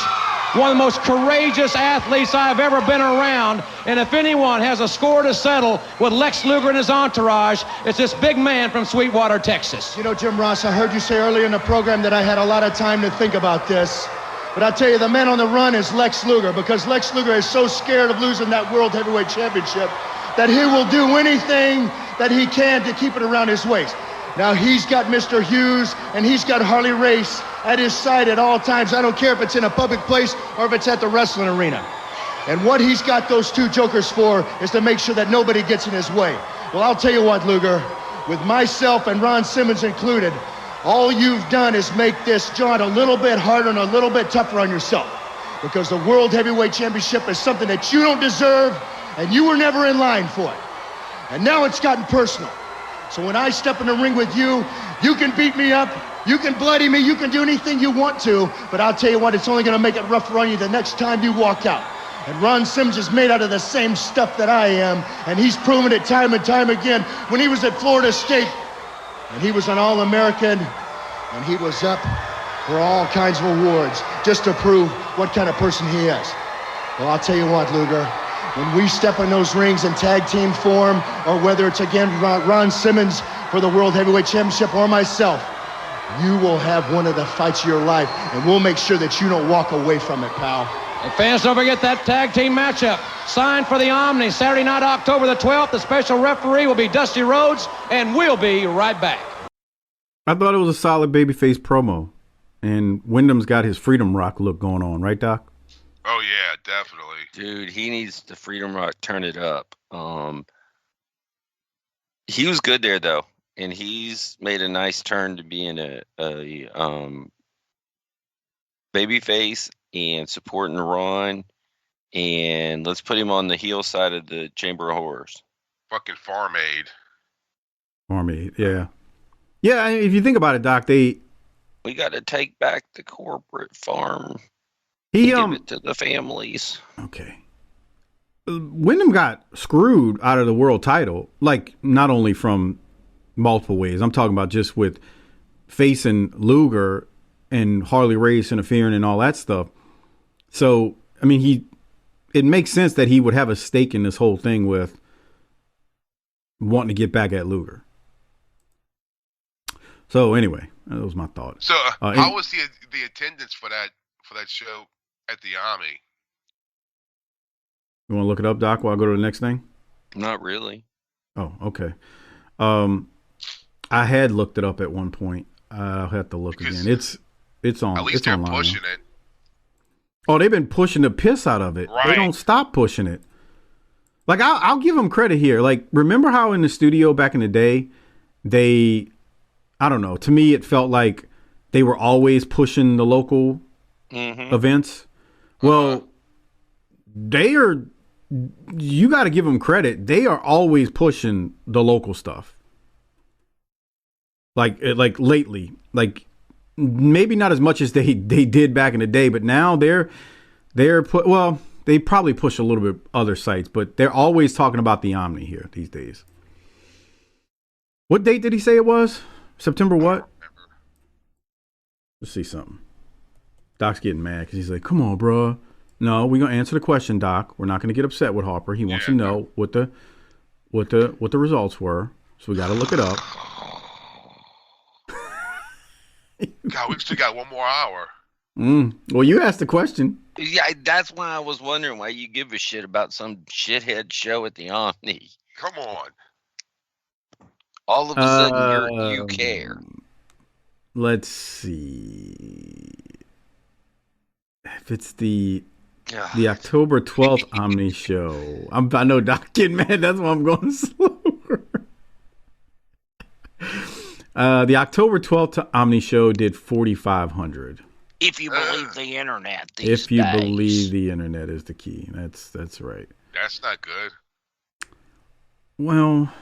S8: one of the most courageous athletes I've ever been around. And if anyone has a score to settle with Lex Luger and his entourage, it's this big man from Sweetwater, Texas.
S9: You know, Jim Ross, I heard you say earlier in the program that I had a lot of time to think about this. But I tell you, the man on the run is Lex Luger, because Lex Luger is so scared of losing that World Heavyweight Championship that he will do anything that he can to keep it around his waist. Now, he's got Mr. Hughes and he's got Harley Race at his side at all times. I don't care if it's in a public place or if it's at the wrestling arena. And what he's got those two jokers for is to make sure that nobody gets in his way. Well, I'll tell you what, Luger, with myself and Ron Simmons included, all you've done is make this jaunt a little bit harder and a little bit tougher on yourself. Because the World Heavyweight Championship is something that you don't deserve, and you were never in line for it. And now it's gotten personal. So when I step in the ring with you, you can beat me up, you can bloody me, you can do anything you want to, but I'll tell you what, it's only gonna make it rougher on you the next time you walk out. And Ron Simmons is made out of the same stuff that I am, and he's proven it time and time again. When he was at Florida State, and he was an All-American, and he was up for all kinds of awards just to prove what kind of person he is. Well, I'll tell you what, Luger, when we step in those rings in tag team form, or whether it's again Ron Simmons for the World Heavyweight Championship or myself, you will have one of the fights of your life, and we'll make sure that you don't walk away from it, pal.
S8: And fans, don't forget that tag team matchup. Signed for the Omni, Saturday night, October the 12th. The special referee will be Dusty Rhodes, and we'll be right back.
S5: I thought it was a solid babyface promo. And Wyndham's got his Freedom Rock look going on, right, Doc?
S7: Oh, yeah, definitely.
S6: Dude, he needs the Freedom Rock, turn it up. He was good there, though. And he's made a nice turn to being a babyface and supporting Ron. And let's put him on the heel side of the Chamber of Horrors.
S7: Fucking Farm Aid.
S5: Farm Aid, yeah. Yeah, if you think about it, Doc, we
S6: got to take back the corporate farm.
S5: Give
S6: it to the families.
S5: Okay. Wyndham got screwed out of the world title, like not only from multiple ways. I'm talking about just with facing Luger and Harley Race interfering and all that stuff. So, I mean, it makes sense that he would have a stake in this whole thing with wanting to get back at Luger. So anyway, that was my thought.
S7: So how was the attendance for that show at the Omni?
S5: You want to look it up, Doc, while I go to the next thing?
S6: Not really.
S5: Oh, okay. I had looked it up at one point. I'll have to look again. It's on.
S7: At least they're pushing it.
S5: Oh, they've been pushing the piss out of it.
S7: Right.
S5: They don't stop pushing it. Like I'll give them credit here. Like, remember how in the studio back in the day, I don't know. To me, it felt like they were always pushing the local events. Well, you got to give them credit. They are always pushing the local stuff. Like lately, like maybe not as much as they did back in the day, but now they probably push a little bit other sites, but they're always talking about the Omni here these days. What date did he say it was? September what? Let's see something. Doc's getting mad because he's like, come on, bro. No, we're going to answer the question, Doc. We're not going to get upset with Harper. He wants to know what the results were. So we got to look it up.
S7: God, we still got one more hour.
S5: Well, you asked the question.
S6: Yeah, that's why I was wondering why you give a shit about some shithead show at the Omni.
S7: Come on.
S6: All of a sudden, you care.
S5: Let's see. If it's the October 12th Omni show. I know Doc getting mad. That's why I'm going slower. The October 12th Omni show did 4,500.
S6: If you believe the internet these
S5: If you
S6: days.
S5: believe the internet is the key. That's right.
S7: That's not good.
S5: Well,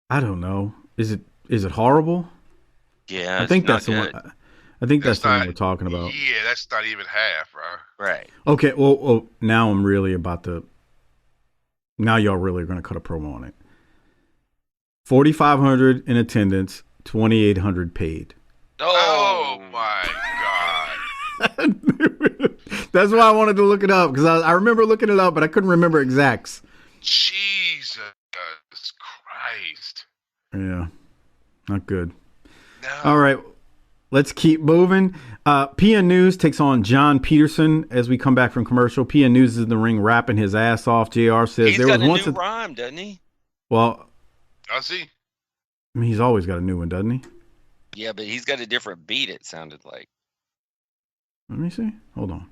S5: I don't know. Is it horrible?
S6: Yeah,
S5: I think that's the
S6: good.
S5: one. I think that's the one we're talking about.
S7: Yeah, that's not even half, bro.
S6: Right.
S5: Okay. Well, now I'm really about to. Now y'all really are going to cut a promo on it. 4,500 in attendance, 2,800 paid.
S7: Oh my God!
S5: That's why I wanted to look it up, because I remember looking it up, but I couldn't remember exacts.
S7: Jesus Christ.
S5: Yeah, not good.
S7: No.
S5: All right, let's keep moving. PN News takes on John Peterson as we come back from commercial. PN News is in the ring rapping his ass off. JR says
S6: he's
S5: there
S6: got
S5: was
S6: a
S5: once
S6: new rhyme, doesn't he?
S5: Well,
S7: Does he?
S5: I mean, he's always got a new one, doesn't he?
S6: Yeah, but he's got a different beat, it sounded like.
S5: Let me see. Hold on.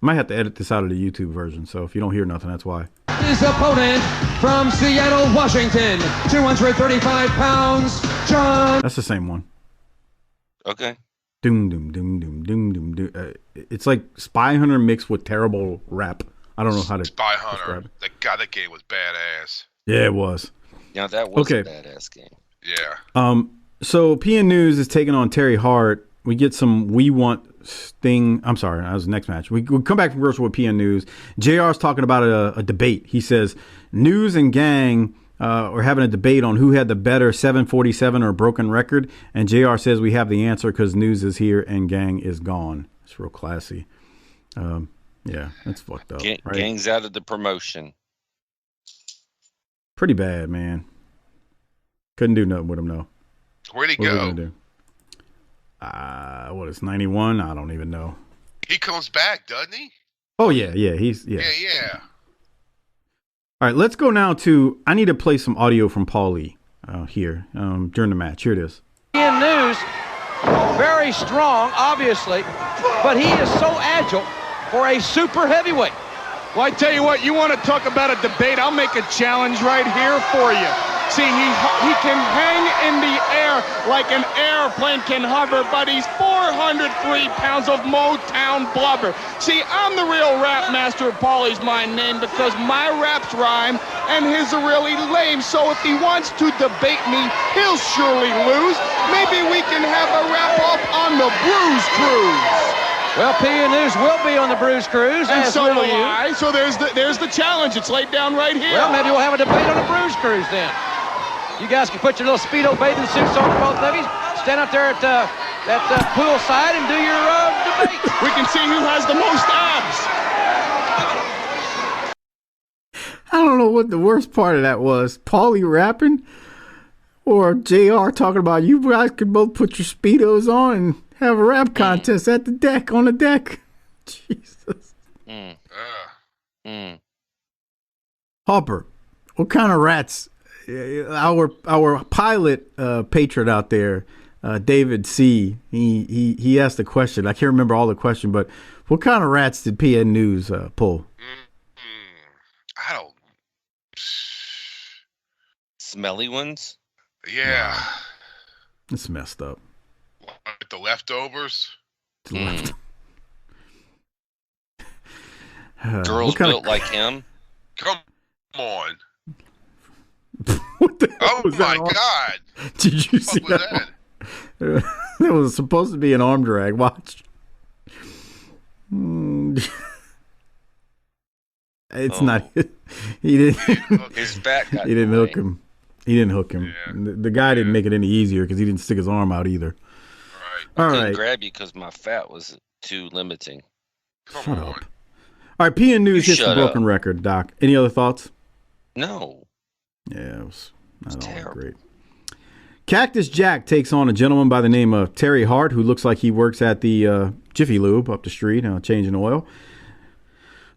S5: I might have to edit this out of the YouTube version, so if you don't hear nothing, that's why.
S8: His opponent from Seattle, Washington, 235 pounds, John.
S5: That's the same one.
S6: Okay.
S5: Doom, doom, doom, doom, doom, doom, doom. It's like Spy Hunter mixed with terrible rap. I don't know how to
S7: Spy Hunter.
S5: describe it.
S7: That game was badass.
S5: Yeah, it was.
S6: Yeah, that was
S5: Okay.
S6: a badass game.
S7: Yeah.
S5: So PN News is taking on Terry Hart. We get some We Want Sting. I'm sorry, that was the next match. We come back from commercial with PN News. JR's talking about a debate. He says News and Gang are having a debate on who had the better 747 or broken record. And JR says we have the answer because News is here and Gang is gone. It's real classy. Yeah, that's fucked up. Right?
S6: Gang's out of the promotion.
S5: Pretty bad, man. Couldn't do nothing with him, though.
S7: Where'd he
S5: What are we
S7: go?
S5: gonna do? What is 91? I don't even know.
S7: He comes back, doesn't he?
S5: Oh yeah. Yeah. All right, let's go now to. I need to play some audio from Paulie here during the match. Here it is.
S8: In News, very strong, obviously, but he is so agile for a super heavyweight.
S4: Well, I tell you what, you want to talk about a debate, I'll make a challenge right here for you. See, he can hang in the air like an airplane can hover, but he's 403 pounds of Motown blubber. See, I'm the real rap master. Paulie's my name because my raps rhyme and his are really lame. So if he wants to debate me, he'll surely lose. Maybe we can have a wrap-up on the Bruise Cruise.
S8: Well, PN News will be on the Bruise Cruise,
S4: And
S8: as
S4: so
S8: will
S4: will
S8: you.
S4: I. So there's the challenge. It's laid down right here.
S8: Well, maybe we'll have a debate on the Bruise Cruise then. You guys can put your little Speedo bathing suits on, both of you. Stand up there at that pool side and do your debate.
S4: We can see who has the most abs.
S5: I don't know what the worst part of that was. Paulie rapping or JR talking about you guys could both put your Speedos on and have a rap contest at the deck, on the deck. Jesus. Harper, what kind of rats? Our pilot patron out there, David C. He asked a question. I can't remember all the question, but what kind of rats did PN News pull?
S7: I don't.
S6: Smelly ones?
S7: Yeah.
S5: It's messed up.
S7: Like the leftovers.
S5: Left.
S6: Girls built like him?
S7: Come on.
S5: What the hell
S7: Oh
S5: was
S7: my
S5: that?
S7: God.
S5: Did you see
S7: What was
S5: that?
S7: that?
S5: That was supposed to be an arm drag. Watch. It's not. He didn't.
S6: His back got
S5: He didn't
S6: away.
S5: hook him. He didn't hook him.
S7: Yeah.
S5: The guy didn't make it any easier because he didn't stick his arm out either.
S7: Right.
S5: All
S6: Couldn't
S5: right.
S6: grab you because my fat was too limiting.
S7: Come
S5: Shut
S7: on.
S5: up. All right. PN News
S6: You
S5: hits the
S6: shut
S5: broken
S6: up.
S5: record. Doc, any other thoughts?
S6: No.
S5: Yeah, it was not all that
S6: terrible.
S5: great. Cactus Jack takes on a gentleman by the name of Terry Hart, who looks like he works at the Jiffy Lube up the street, changing oil.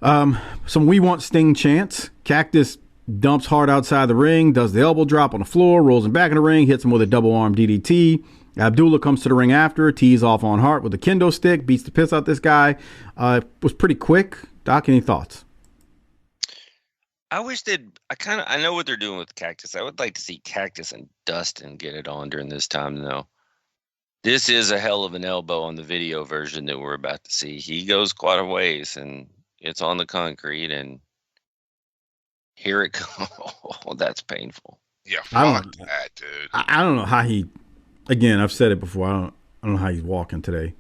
S5: Some We Want Sting chants. Cactus dumps Hart outside the ring, does the elbow drop on the floor, rolls him back in the ring, hits him with a double arm DDT. Abdullah comes to the ring after, tees off on Hart with a kendo stick, beats the piss out this guy. It was pretty quick. Doc, any thoughts?
S6: I wish I know what they're doing with Cactus. I would like to see Cactus and Dustin get it on during this time, though. This is a hell of an elbow on the video version that we're about to see. He goes quite a ways, and it's on the concrete, and here it goes. Oh, that's painful.
S7: Yeah,
S5: I
S7: fuck
S5: don't-
S7: that, dude.
S5: I don't know how he. Again, I've said it before. I don't know how he's walking today.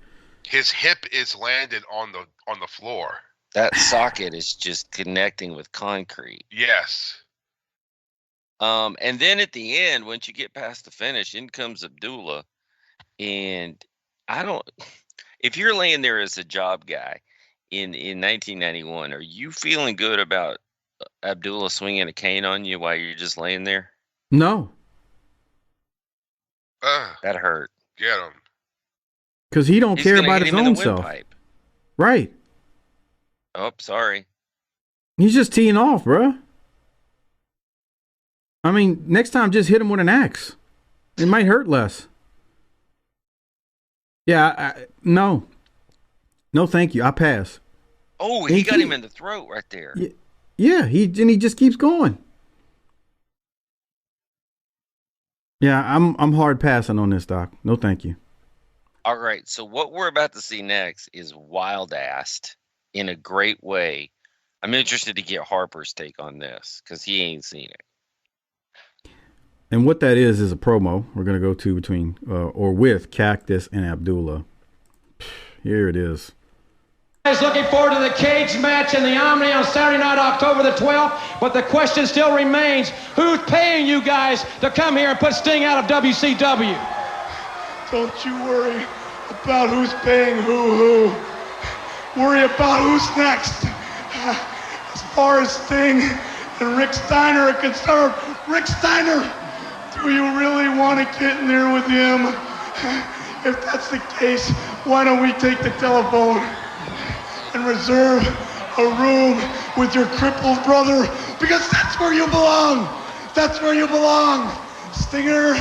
S7: His hip is landed on the floor.
S6: That socket is just connecting with concrete.
S7: Yes.
S6: And then at the end, once you get past the finish, in comes Abdullah, and if you're laying there as a job guy in 1991, are you feeling good about Abdullah swinging a cane on you while you're just laying there?
S5: No.
S6: That hurt.
S7: Get him.
S5: Because he don't care about his own self. Right.
S6: Oh, sorry.
S5: He's just teeing off, bro. I mean, next time just hit him with an axe. It might hurt less. Yeah, no. No, thank you. I pass.
S6: Oh, he got him in the throat right there.
S5: Yeah, he just keeps going. Yeah, I'm hard passing on this, Doc. No, thank you.
S6: All right, so what we're about to see next is wild-assed in a great way. I'm interested to get Harper's take on this because he ain't seen it.
S5: And what that is a promo we're going to go to between or with Cactus and Abdullah. Here it is.
S8: Guys, looking forward to the cage match in the Omni on Saturday night, October the 12th. But the question still remains, who's paying you guys to come here and put Sting out of WCW?
S4: Don't you worry about who's paying who. Worry about who's next. As far as Sting and Rick Steiner are concerned, Rick Steiner, do you really want to get in there with him? If that's the case, why don't we take the telephone and reserve a room with your crippled brother? Because that's where you belong. That's where you belong. Stinger.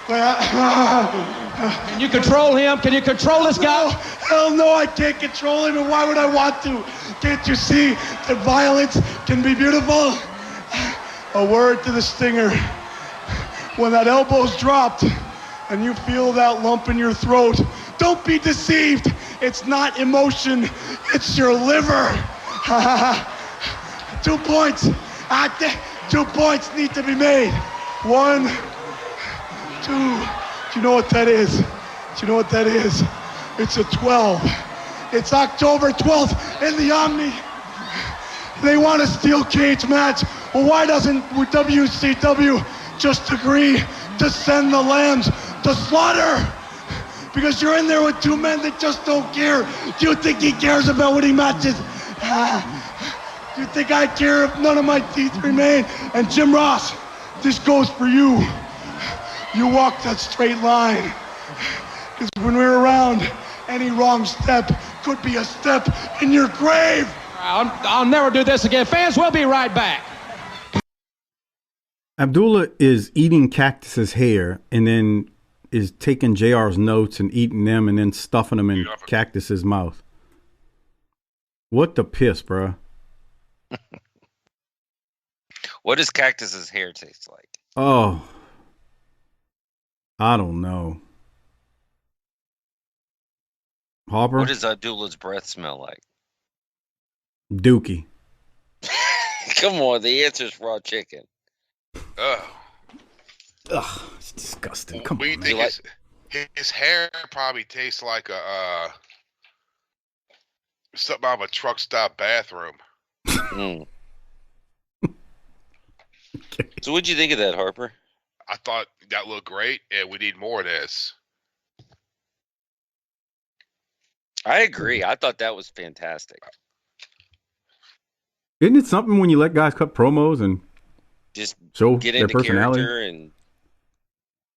S8: Can you control him? Can you control this guy?
S4: No, hell no, I can't control him, and why would I want to? Can't you see that violence can be beautiful? A word to the Stinger. When that elbow's dropped and you feel that lump in your throat, don't be deceived. It's not emotion, it's your liver. 2 points. 2 points need to be made. 1, 2. Do you know what that is? Do you know what that is? It's a 12. It's October 12th in the Omni. They want a steel cage match. Well, why doesn't WCW just agree to send the lambs to slaughter? Because you're in there with two men that just don't care. Do you think he cares about winning matches? Do you think I care if none of my teeth remain? And Jim Ross, this goes for you. You walk that straight line. Because when we're around, any wrong step could be a step in your grave.
S8: I'll never do this again. Fans, we'll be right back.
S5: Abdullah is eating Cactus's hair and then is taking JR's notes and eating them and then stuffing them in Cactus's mouth. What the piss, bro?
S6: What does Cactus's hair taste like?
S5: Oh, I don't know. Harper?
S6: What does Abdullah's breath smell like?
S5: Dookie.
S6: Come on, the answer's raw chicken.
S7: Ugh.
S5: Ugh, it's disgusting. Come on,
S7: you think his hair probably tastes like a something out of a truck stop bathroom.
S6: Mm. Okay. So what'd you think of that, Harper?
S7: I thought that looked great, and we need more of this.
S6: I agree. I thought that was fantastic.
S5: Isn't it something when you let guys cut promos and
S6: just
S5: show
S6: get
S5: their
S6: into
S5: personality?
S6: character and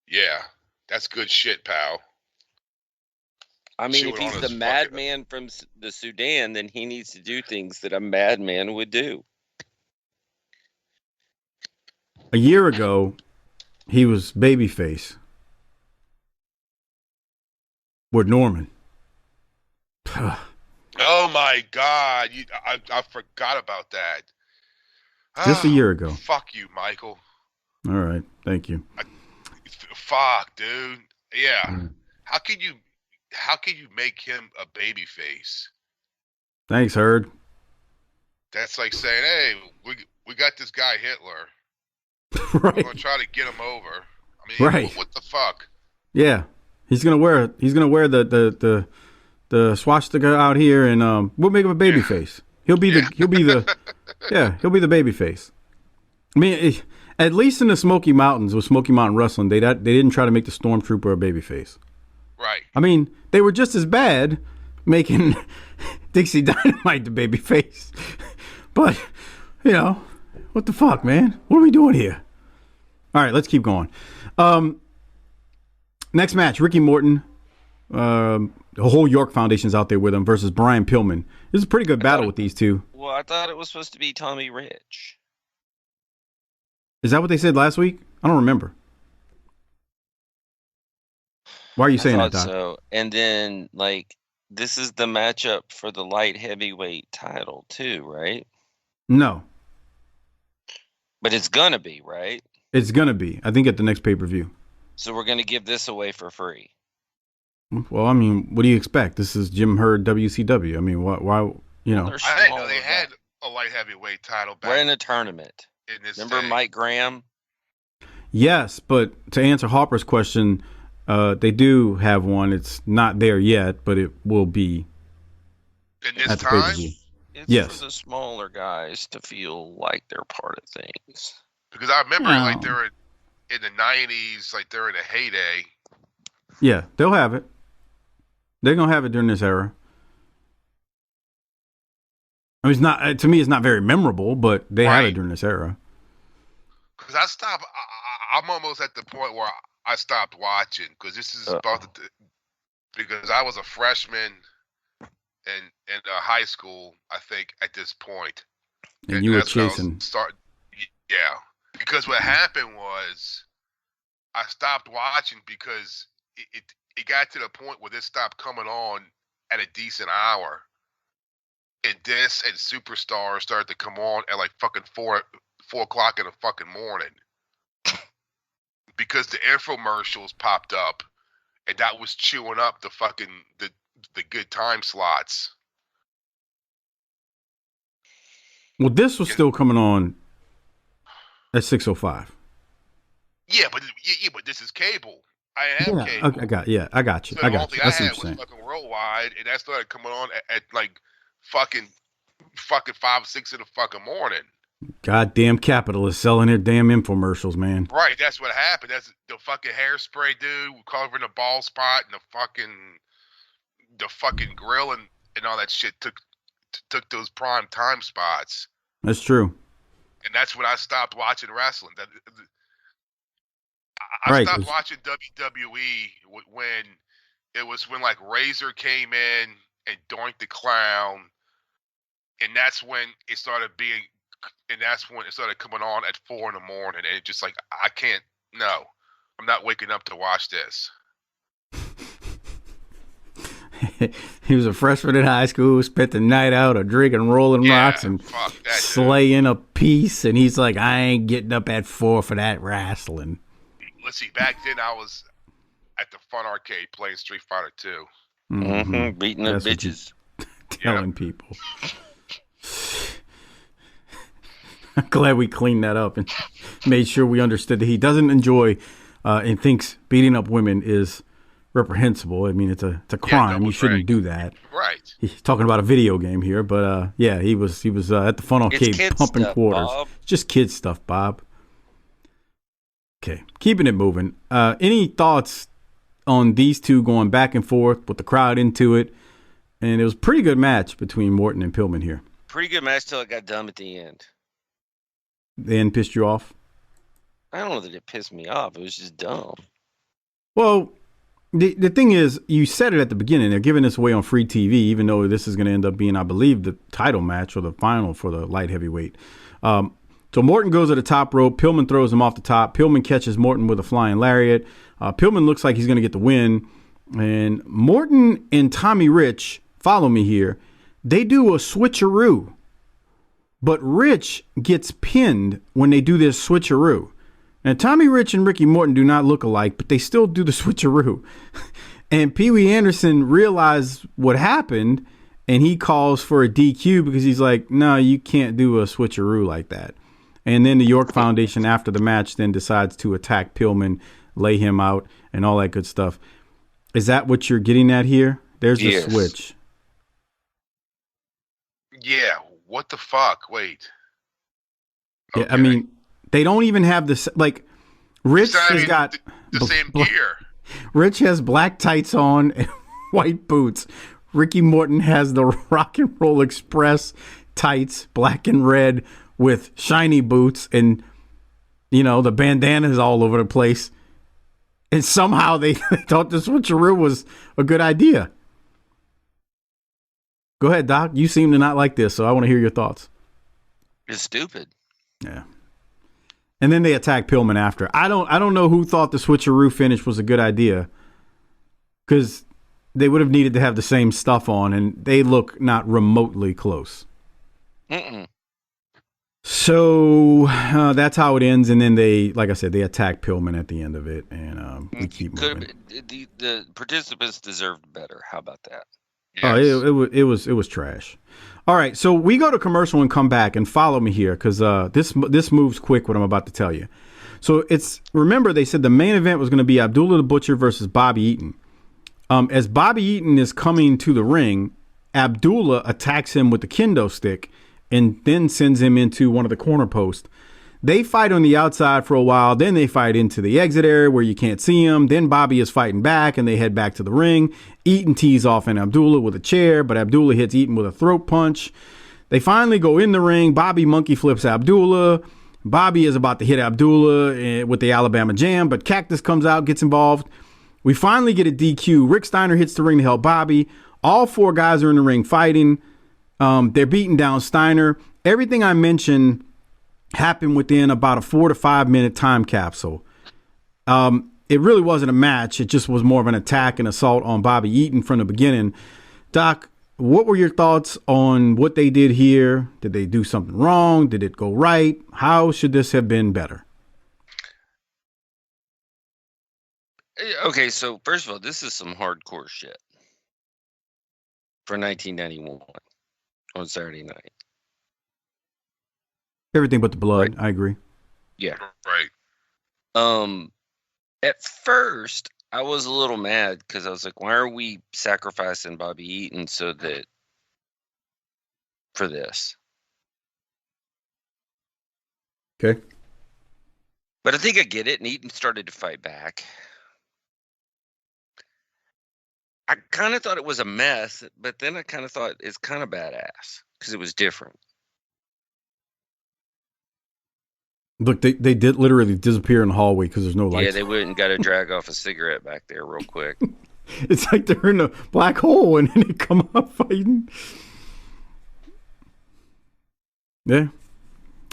S7: yeah, that's good shit, pal.
S6: I mean, if he's the madman from the Sudan, then he needs to do things that a madman would do.
S5: A year ago, he was babyface with Norman.
S7: Oh my God! I forgot about that.
S5: Just a year ago.
S7: Fuck you, Michael.
S5: All right, thank you.
S7: Fuck, dude. Yeah. How can you make him a baby face?
S5: Thanks, Herd.
S7: That's like saying, hey, we got this guy Hitler.
S5: Right.
S7: We're gonna try to get him over. I mean,
S5: right.
S7: What the fuck?
S5: Yeah, he's gonna wear the swastika out here, and we'll make him a baby face. He'll be the baby face. I mean, at least in the Smoky Mountains with Smoky Mountain Wrestling, they didn't try to make the Stormtrooper a baby face.
S7: Right.
S5: I mean, they were just as bad making Dixie Dynamite the babyface. But, you know, what the fuck, man? What are we doing here? All right, let's keep going. Next match, Ricky Morton. The whole York Foundation's out there with him versus Brian Pillman. This is a pretty good battle with these two.
S6: Well, I thought it was supposed to be Tommy Rich.
S5: Is that what they said last week? I don't remember. Why are you saying that, Doc?
S6: So, and then, like, this is the matchup for the light heavyweight title, too, right?
S5: No.
S6: But it's going to be, right?
S5: It's going to be. I think at the next pay-per-view.
S6: So we're going to give this away for free.
S5: Well, I mean, what do you expect? This is Jim Herd WCW. I mean, why you know?
S7: I didn't know they had a light heavyweight title back.
S6: We're in a tournament. Remember Mike Graham?
S5: Yes, but to answer Harper's question, they do have one. It's not there yet, but it will be.
S7: In this time?
S6: It's for the smaller guys to feel like they're part of things.
S7: Because I remember, like, they were in the 90s, like, they're in a heyday.
S5: Yeah, they'll have it. They're going to have it during this era. I mean, it's not, to me, it's not very memorable, but they have it during this era.
S7: Because I'm almost at the point where I stopped watching, because this is about because I was a freshman in high school, I think, at this point.
S5: And you were chasing.
S7: Yeah. Because what happened was I stopped watching because it got to the point where this stopped coming on at a decent hour. And this and Superstar started to come on at like fucking 4 o'clock in the fucking morning. Because the infomercials popped up and that was chewing up the fucking the good time slots.
S5: Well, this was still coming on at 6:05.
S7: Yeah, but this is cable. I have cable.
S5: I got you.
S7: So
S5: I got you.
S7: I had was fucking worldwide, and that started coming on at like fucking 5, 6 in the fucking morning.
S5: Goddamn capitalists selling their damn infomercials, man.
S7: Right, that's what happened. That's the fucking hairspray dude covering the bald spot, and the fucking grill and all that shit took those prime time spots.
S5: That's true.
S7: And that's when I stopped watching wrestling. I stopped watching WWE when like Razor came in and Doink the Clown, and that's when it started coming on at 4 in the morning, and it just like I'm not waking up to watch this.
S5: He was a freshman in high school, spent the night out of drinking Rolling Rocks and slaying a piece, and he's like, I ain't getting up at 4 for that wrestling.
S7: Let's see, back then I was at the Fun Arcade playing Street Fighter 2.
S6: Mm-hmm. Beating the bitches.
S5: Telling people. I'm glad we cleaned that up and made sure we understood that he doesn't enjoy and thinks beating up women is reprehensible. I mean, it's a crime. You shouldn't do that.
S7: Right.
S5: He's talking about a video game here, but he was at the Fun Arcade pumping quarters.
S6: Bob.
S5: Just kid stuff, Bob. Okay, keeping it moving. Any thoughts on these two going back and forth with the crowd into it? And it was a pretty good match between Morton and Pillman here.
S6: Pretty good match till it got dumb at the end.
S5: The end pissed you off?
S6: I don't know that it pissed me off. It was just dumb.
S5: Well, the thing is, you said it at the beginning. They're giving this away on free TV, even though this is going to end up being, I believe, the title match or the final for the light heavyweight. So Morton goes to the top rope. Pillman throws him off the top. Pillman catches Morton with a flying lariat. Pillman looks like he's going to get the win. And Morton and Tommy Rich, follow me here, they do a switcheroo. But Rich gets pinned when they do this switcheroo. And Tommy Rich and Ricky Morton do not look alike, but they still do the switcheroo. And Pee Wee Anderson realized what happened, and he calls for a DQ because he's like, no, you can't do a switcheroo like that. And then the York Foundation, after the match, then decides to attack Pillman, lay him out, and all that good stuff. Is that what you're getting at here? There's the switch.
S7: Yeah, what the fuck? Wait.
S5: Okay. Yeah, I mean, they don't even have this. Like, Rich has got
S7: the same gear.
S5: Rich has black tights on and white boots. Ricky Morton has the Rock and Roll Express tights, black and red, with shiny boots, and the bandana is all over the place. And somehow they thought the switcheroo was a good idea. Go ahead, Doc. You seem to not like this, so I want to hear your thoughts.
S6: It's stupid.
S5: Yeah. And then they attack Pillman after. I don't know who thought the switcheroo finish was a good idea, because they would have needed to have the same stuff on, and they look not remotely close.
S6: Mm-mm.
S5: So that's how it ends, and then they, like I said, they attack Pillman at the end of it, and we keep moving.
S6: The participants deserved better. How about that?
S5: Yes. Oh, it was trash. All right, so we go to commercial and come back, and follow me here, because this moves quick, what I'm about to tell you. So remember they said the main event was going to be Abdullah the Butcher versus Bobby Eaton. As Bobby Eaton is coming to the ring, Abdullah attacks him with the kendo stick and then sends him into one of the corner posts. They fight on the outside for a while. Then they fight into the exit area where you can't see him. Then Bobby is fighting back, and they head back to the ring. Eaton tees off in Abdullah with a chair, but Abdullah hits Eaton with a throat punch. They finally go in the ring. Bobby monkey flips Abdullah. Bobby is about to hit Abdullah with the Alabama Jam, but Cactus comes out, gets involved. We finally get a DQ. Rick Steiner hits the ring to help Bobby. All four guys are in the ring fighting. They're beating down Steiner. Everything I mentioned happened within about a 4 to 5 minute time capsule. It really wasn't a match. It just was more of an attack and assault on Bobby Eaton from the beginning. Doc, what were your thoughts on what they did here? Did they do something wrong? Did it go right? How should this have been better?
S6: Okay, so first of all, this is some hardcore shit for 1991 on Saturday night.
S5: Everything but the blood.
S6: Right.
S5: I agree.
S6: Yeah.
S7: Right.
S6: At first, I was a little mad because I was like, why are we sacrificing Bobby Eaton for this?
S5: Okay.
S6: But I think I get it, and Eaton started to fight back. I kind of thought it was a mess, but then I kind of thought it's kind of badass because it was different.
S5: Look, they did literally disappear in the hallway because there's no lights.
S6: Yeah, they went and got to drag off a cigarette back there real quick.
S5: It's like they're in a black hole and then they come up fighting. Yeah.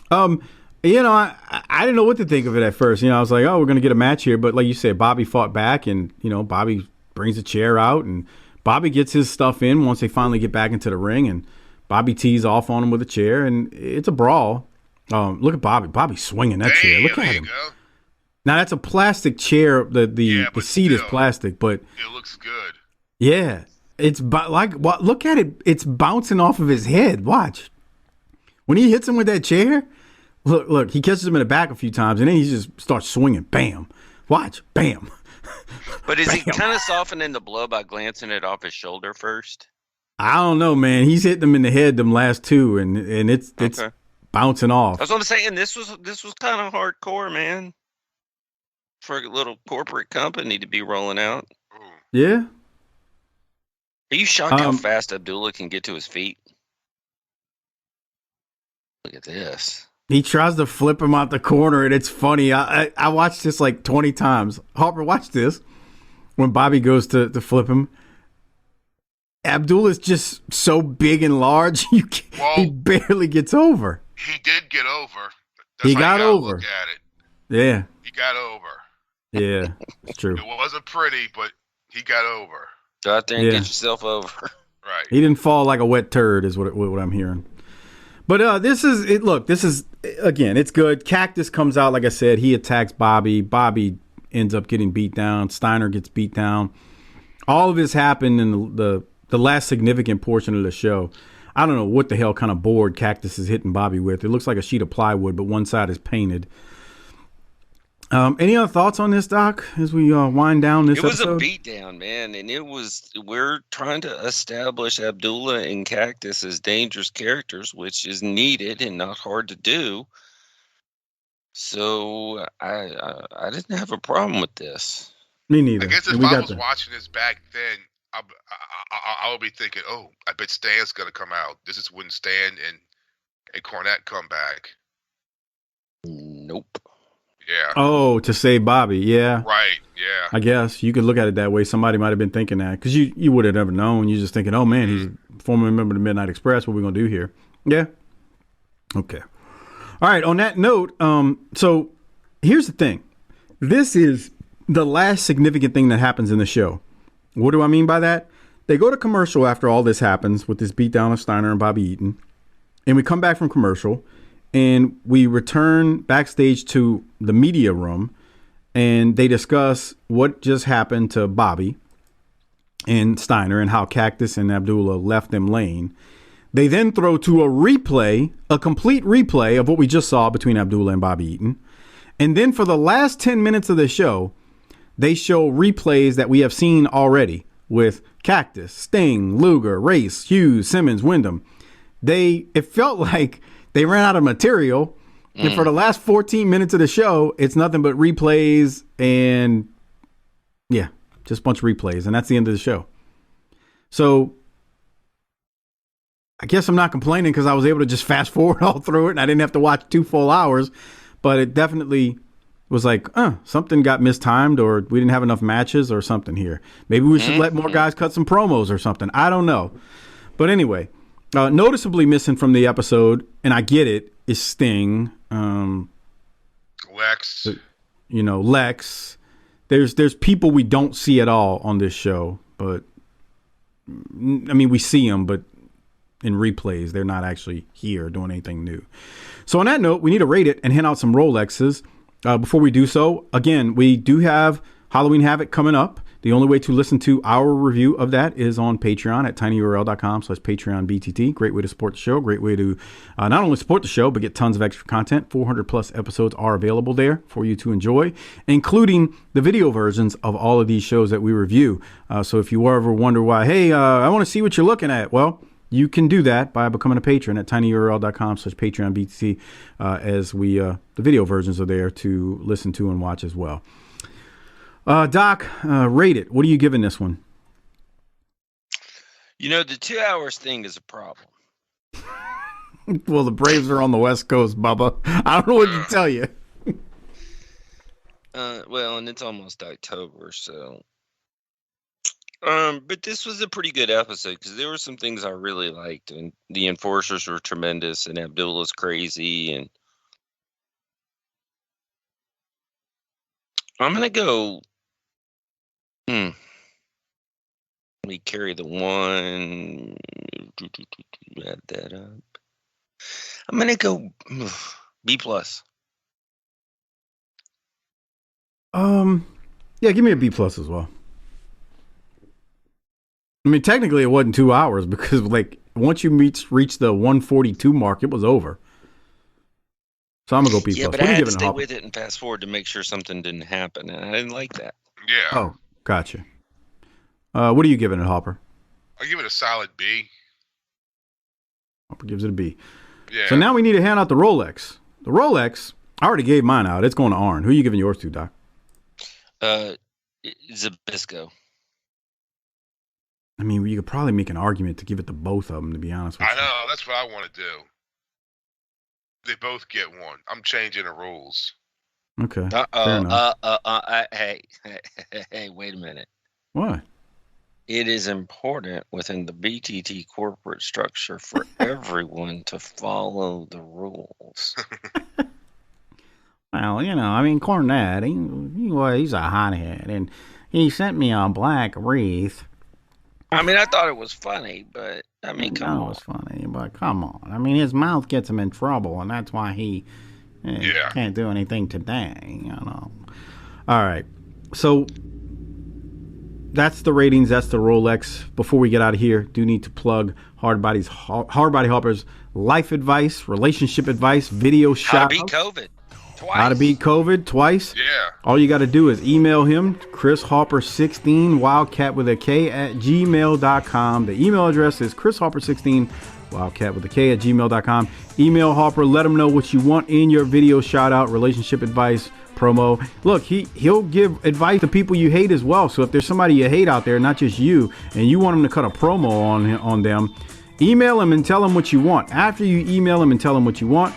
S5: I didn't know what to think of it at first. I was like, oh, we're going to get a match here. But like you said, Bobby fought back, and, Bobby brings a chair out, and Bobby gets his stuff in once they finally get back into the ring, and Bobby tees off on him with a chair, and it's a brawl. Look at Bobby. Bobby's swinging that chair. Look at him.
S7: Go.
S5: Now that's a plastic chair. The seat is plastic, but
S7: it looks good.
S5: Yeah, it's look at it. It's bouncing off of his head. Watch when he hits him with that chair. Look. He catches him in the back a few times, and then he just starts swinging. Bam. Watch. Bam.
S6: But is he kind of softening the blow by glancing it off his shoulder first?
S5: I don't know, man. He's hitting him in the head them last two, and it's bouncing off.
S6: That's what I'm saying. This was kind of hardcore, man, for a little corporate company to be rolling out.
S5: Yeah.
S6: Are you shocked how fast Abdullah can get to his feet? Look at this.
S5: He tries to flip him out the corner, and it's funny. I watched this like 20 times. Harper, watch this. When Bobby goes to flip him, Abdullah's just so big and large, he barely gets over.
S7: He did get over.
S5: He got over.
S7: Look at it.
S5: Yeah.
S7: He got over.
S5: Yeah, it's true.
S7: It wasn't pretty, but he got over.
S6: Go out there and get yourself over.
S7: Right.
S5: He didn't fall like a wet turd, is what I'm hearing. But this is again, it's good. Cactus comes out, like I said, he attacks Bobby. Bobby ends up getting beat down. Steiner gets beat down. All of this happened in the last significant portion of the show. I don't know what the hell kind of board Cactus is hitting Bobby with. It looks like a sheet of plywood, but one side is painted. Any other thoughts on this, Doc, as we wind down this episode?
S6: It was a beatdown, man, and we're trying to establish Abdullah and Cactus as dangerous characters, which is needed and not hard to do. So I didn't have a problem with this.
S5: Me neither.
S7: I guess if I was watching this back then, I would be thinking, oh, I bet Stan's going to come out. This is when Stan and Cornette come back.
S6: Nope.
S7: Yeah.
S5: Oh, to save Bobby. Yeah.
S7: Right. Yeah.
S5: I guess you could look at it that way. Somebody might have been thinking that because you would have never known. You're just thinking, oh, man, he's a former member of the Midnight Express. What are we going to do here? Yeah. Okay. All right. On that note, so here's the thing. This is the last significant thing that happens in the show. What do I mean by that? They go to commercial after all this happens with this beatdown of Steiner and Bobby Eaton. And we come back from commercial and we return backstage to the media room and they discuss what just happened to Bobby and Steiner and how Cactus and Abdullah left them laying. They then throw to a complete replay of what we just saw between Abdullah and Bobby Eaton. And then for the last 10 minutes of the show, they show replays that we have seen already with Cactus, Sting, Luger, Race, Hughes, Simmons, Wyndham. It felt like they ran out of material. And for the last 14 minutes of the show, it's nothing but replays and, yeah, just a bunch of replays. And that's the end of the show. So I guess I'm not complaining because I was able to just fast forward all through it and I didn't have to watch 2 full hours. But it definitely was like, something got mistimed or we didn't have enough matches or something here. Maybe we should let more guys cut some promos or something. I don't know. But anyway, noticeably missing from the episode, and I get it, is Sting.
S7: Lex.
S5: Lex. There's people we don't see at all on this show. But, I mean, we see them, but in replays, they're not actually here doing anything new. So on that note, we need to rate it and hand out some Rolexes. Before we do so, again, we do have Halloween Havoc coming up. The only way to listen to our review of that is on Patreon at tinyurl.com/PatreonBTT. Great way to support the show. Great way to not only support the show, but get tons of extra content. 400 plus episodes are available there for you to enjoy, including the video versions of all of these shows that we review. So if you ever wonder why, hey, I want to see what you're looking at. Well, you can do that by becoming a patron at tinyurl.com/PatreonBTT as the video versions are there to listen to and watch as well. Doc, rate it. What are you giving this one?
S6: The 2 hours thing is a problem.
S5: Well, the Braves are on the West Coast, Bubba. I don't know what to tell you.
S6: Well, and it's almost October, so. But this was a pretty good episode because there were some things I really liked, and the enforcers were tremendous, and Abdullah's crazy, and I'm gonna go. Let me carry the one. Add that up. I'm gonna go B+.
S5: Yeah, give me a B+ as well. I mean, technically it wasn't 2 hours because once you reach the 142 mark, it was over. So I'm gonna go B+.
S6: Yeah, but I had to stay with it and fast forward to make sure something didn't happen, and I didn't like that.
S7: Yeah.
S5: Oh, gotcha. What are you giving it, Harper?
S7: I give it a solid B.
S5: Harper gives it a B.
S7: Yeah.
S5: So now we need to hand out the Rolex. The Rolex, I already gave mine out. It's going to Arn. Who are you giving yours to, Doc?
S6: Zbyszko.
S5: I mean, you could probably make an argument to give it to both of them, to be honest with you.
S7: I know. That's what I want to do. They both get one. I'm changing the rules.
S5: Okay. Fair enough.
S6: Hey, wait a minute.
S5: What?
S6: It is important within the BTT corporate structure for everyone to follow the rules.
S11: Well, I mean, Cornette, he's a hothead, and he sent me a black wreath.
S6: I mean, I thought it was funny, but, I mean, come on.
S11: It was funny, but come on. I mean, his mouth gets him in trouble, and that's why he can't do anything today,
S5: All right. So that's the ratings. That's the Rolex. Before we get out of here, do need to plug Hardbody Harper's life advice, relationship advice, video shout.
S6: How to beat COVID. Twice.
S5: How to beat COVID twice.
S7: Yeah.
S5: All you got to do is email him, ChrisHarper16, Wildcat with a K @gmail.com. The email address is ChrisHarper16, Wildcat with a K at gmail.com. Email Harper. Let him know what you want in your video shout out, relationship advice, promo. Look, he'll give advice to people you hate as well. So if there's somebody you hate out there, not just you, and you want him to cut a promo on them, email him and tell him what you want. After you email him and tell him what you want,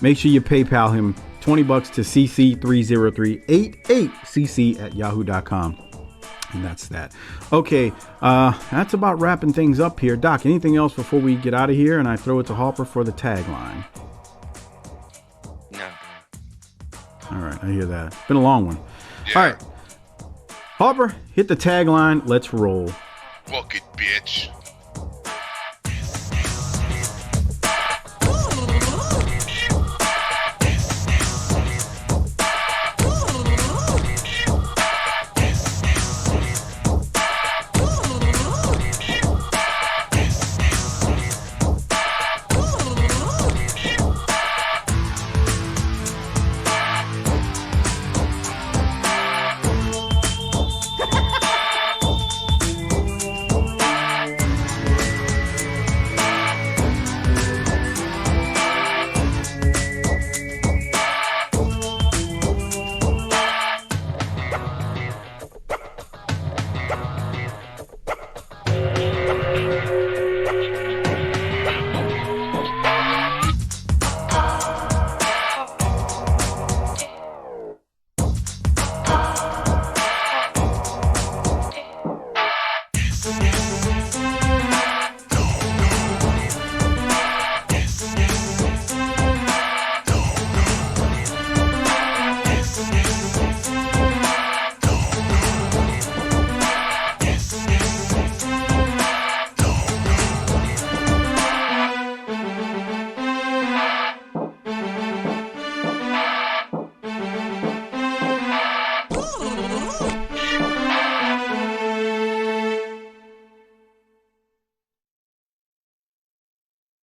S5: make sure you PayPal him $20 to cc30388cc@yahoo.com. And that's that. Okay, that's about wrapping things up here. Doc, anything else before we get out of here and I throw it to Harper for the tagline?
S6: No.
S5: All right, I hear that. It's been a long one.
S7: Yeah.
S5: All right. Harper, hit the tagline. Let's roll.
S7: Fuck it, bitch.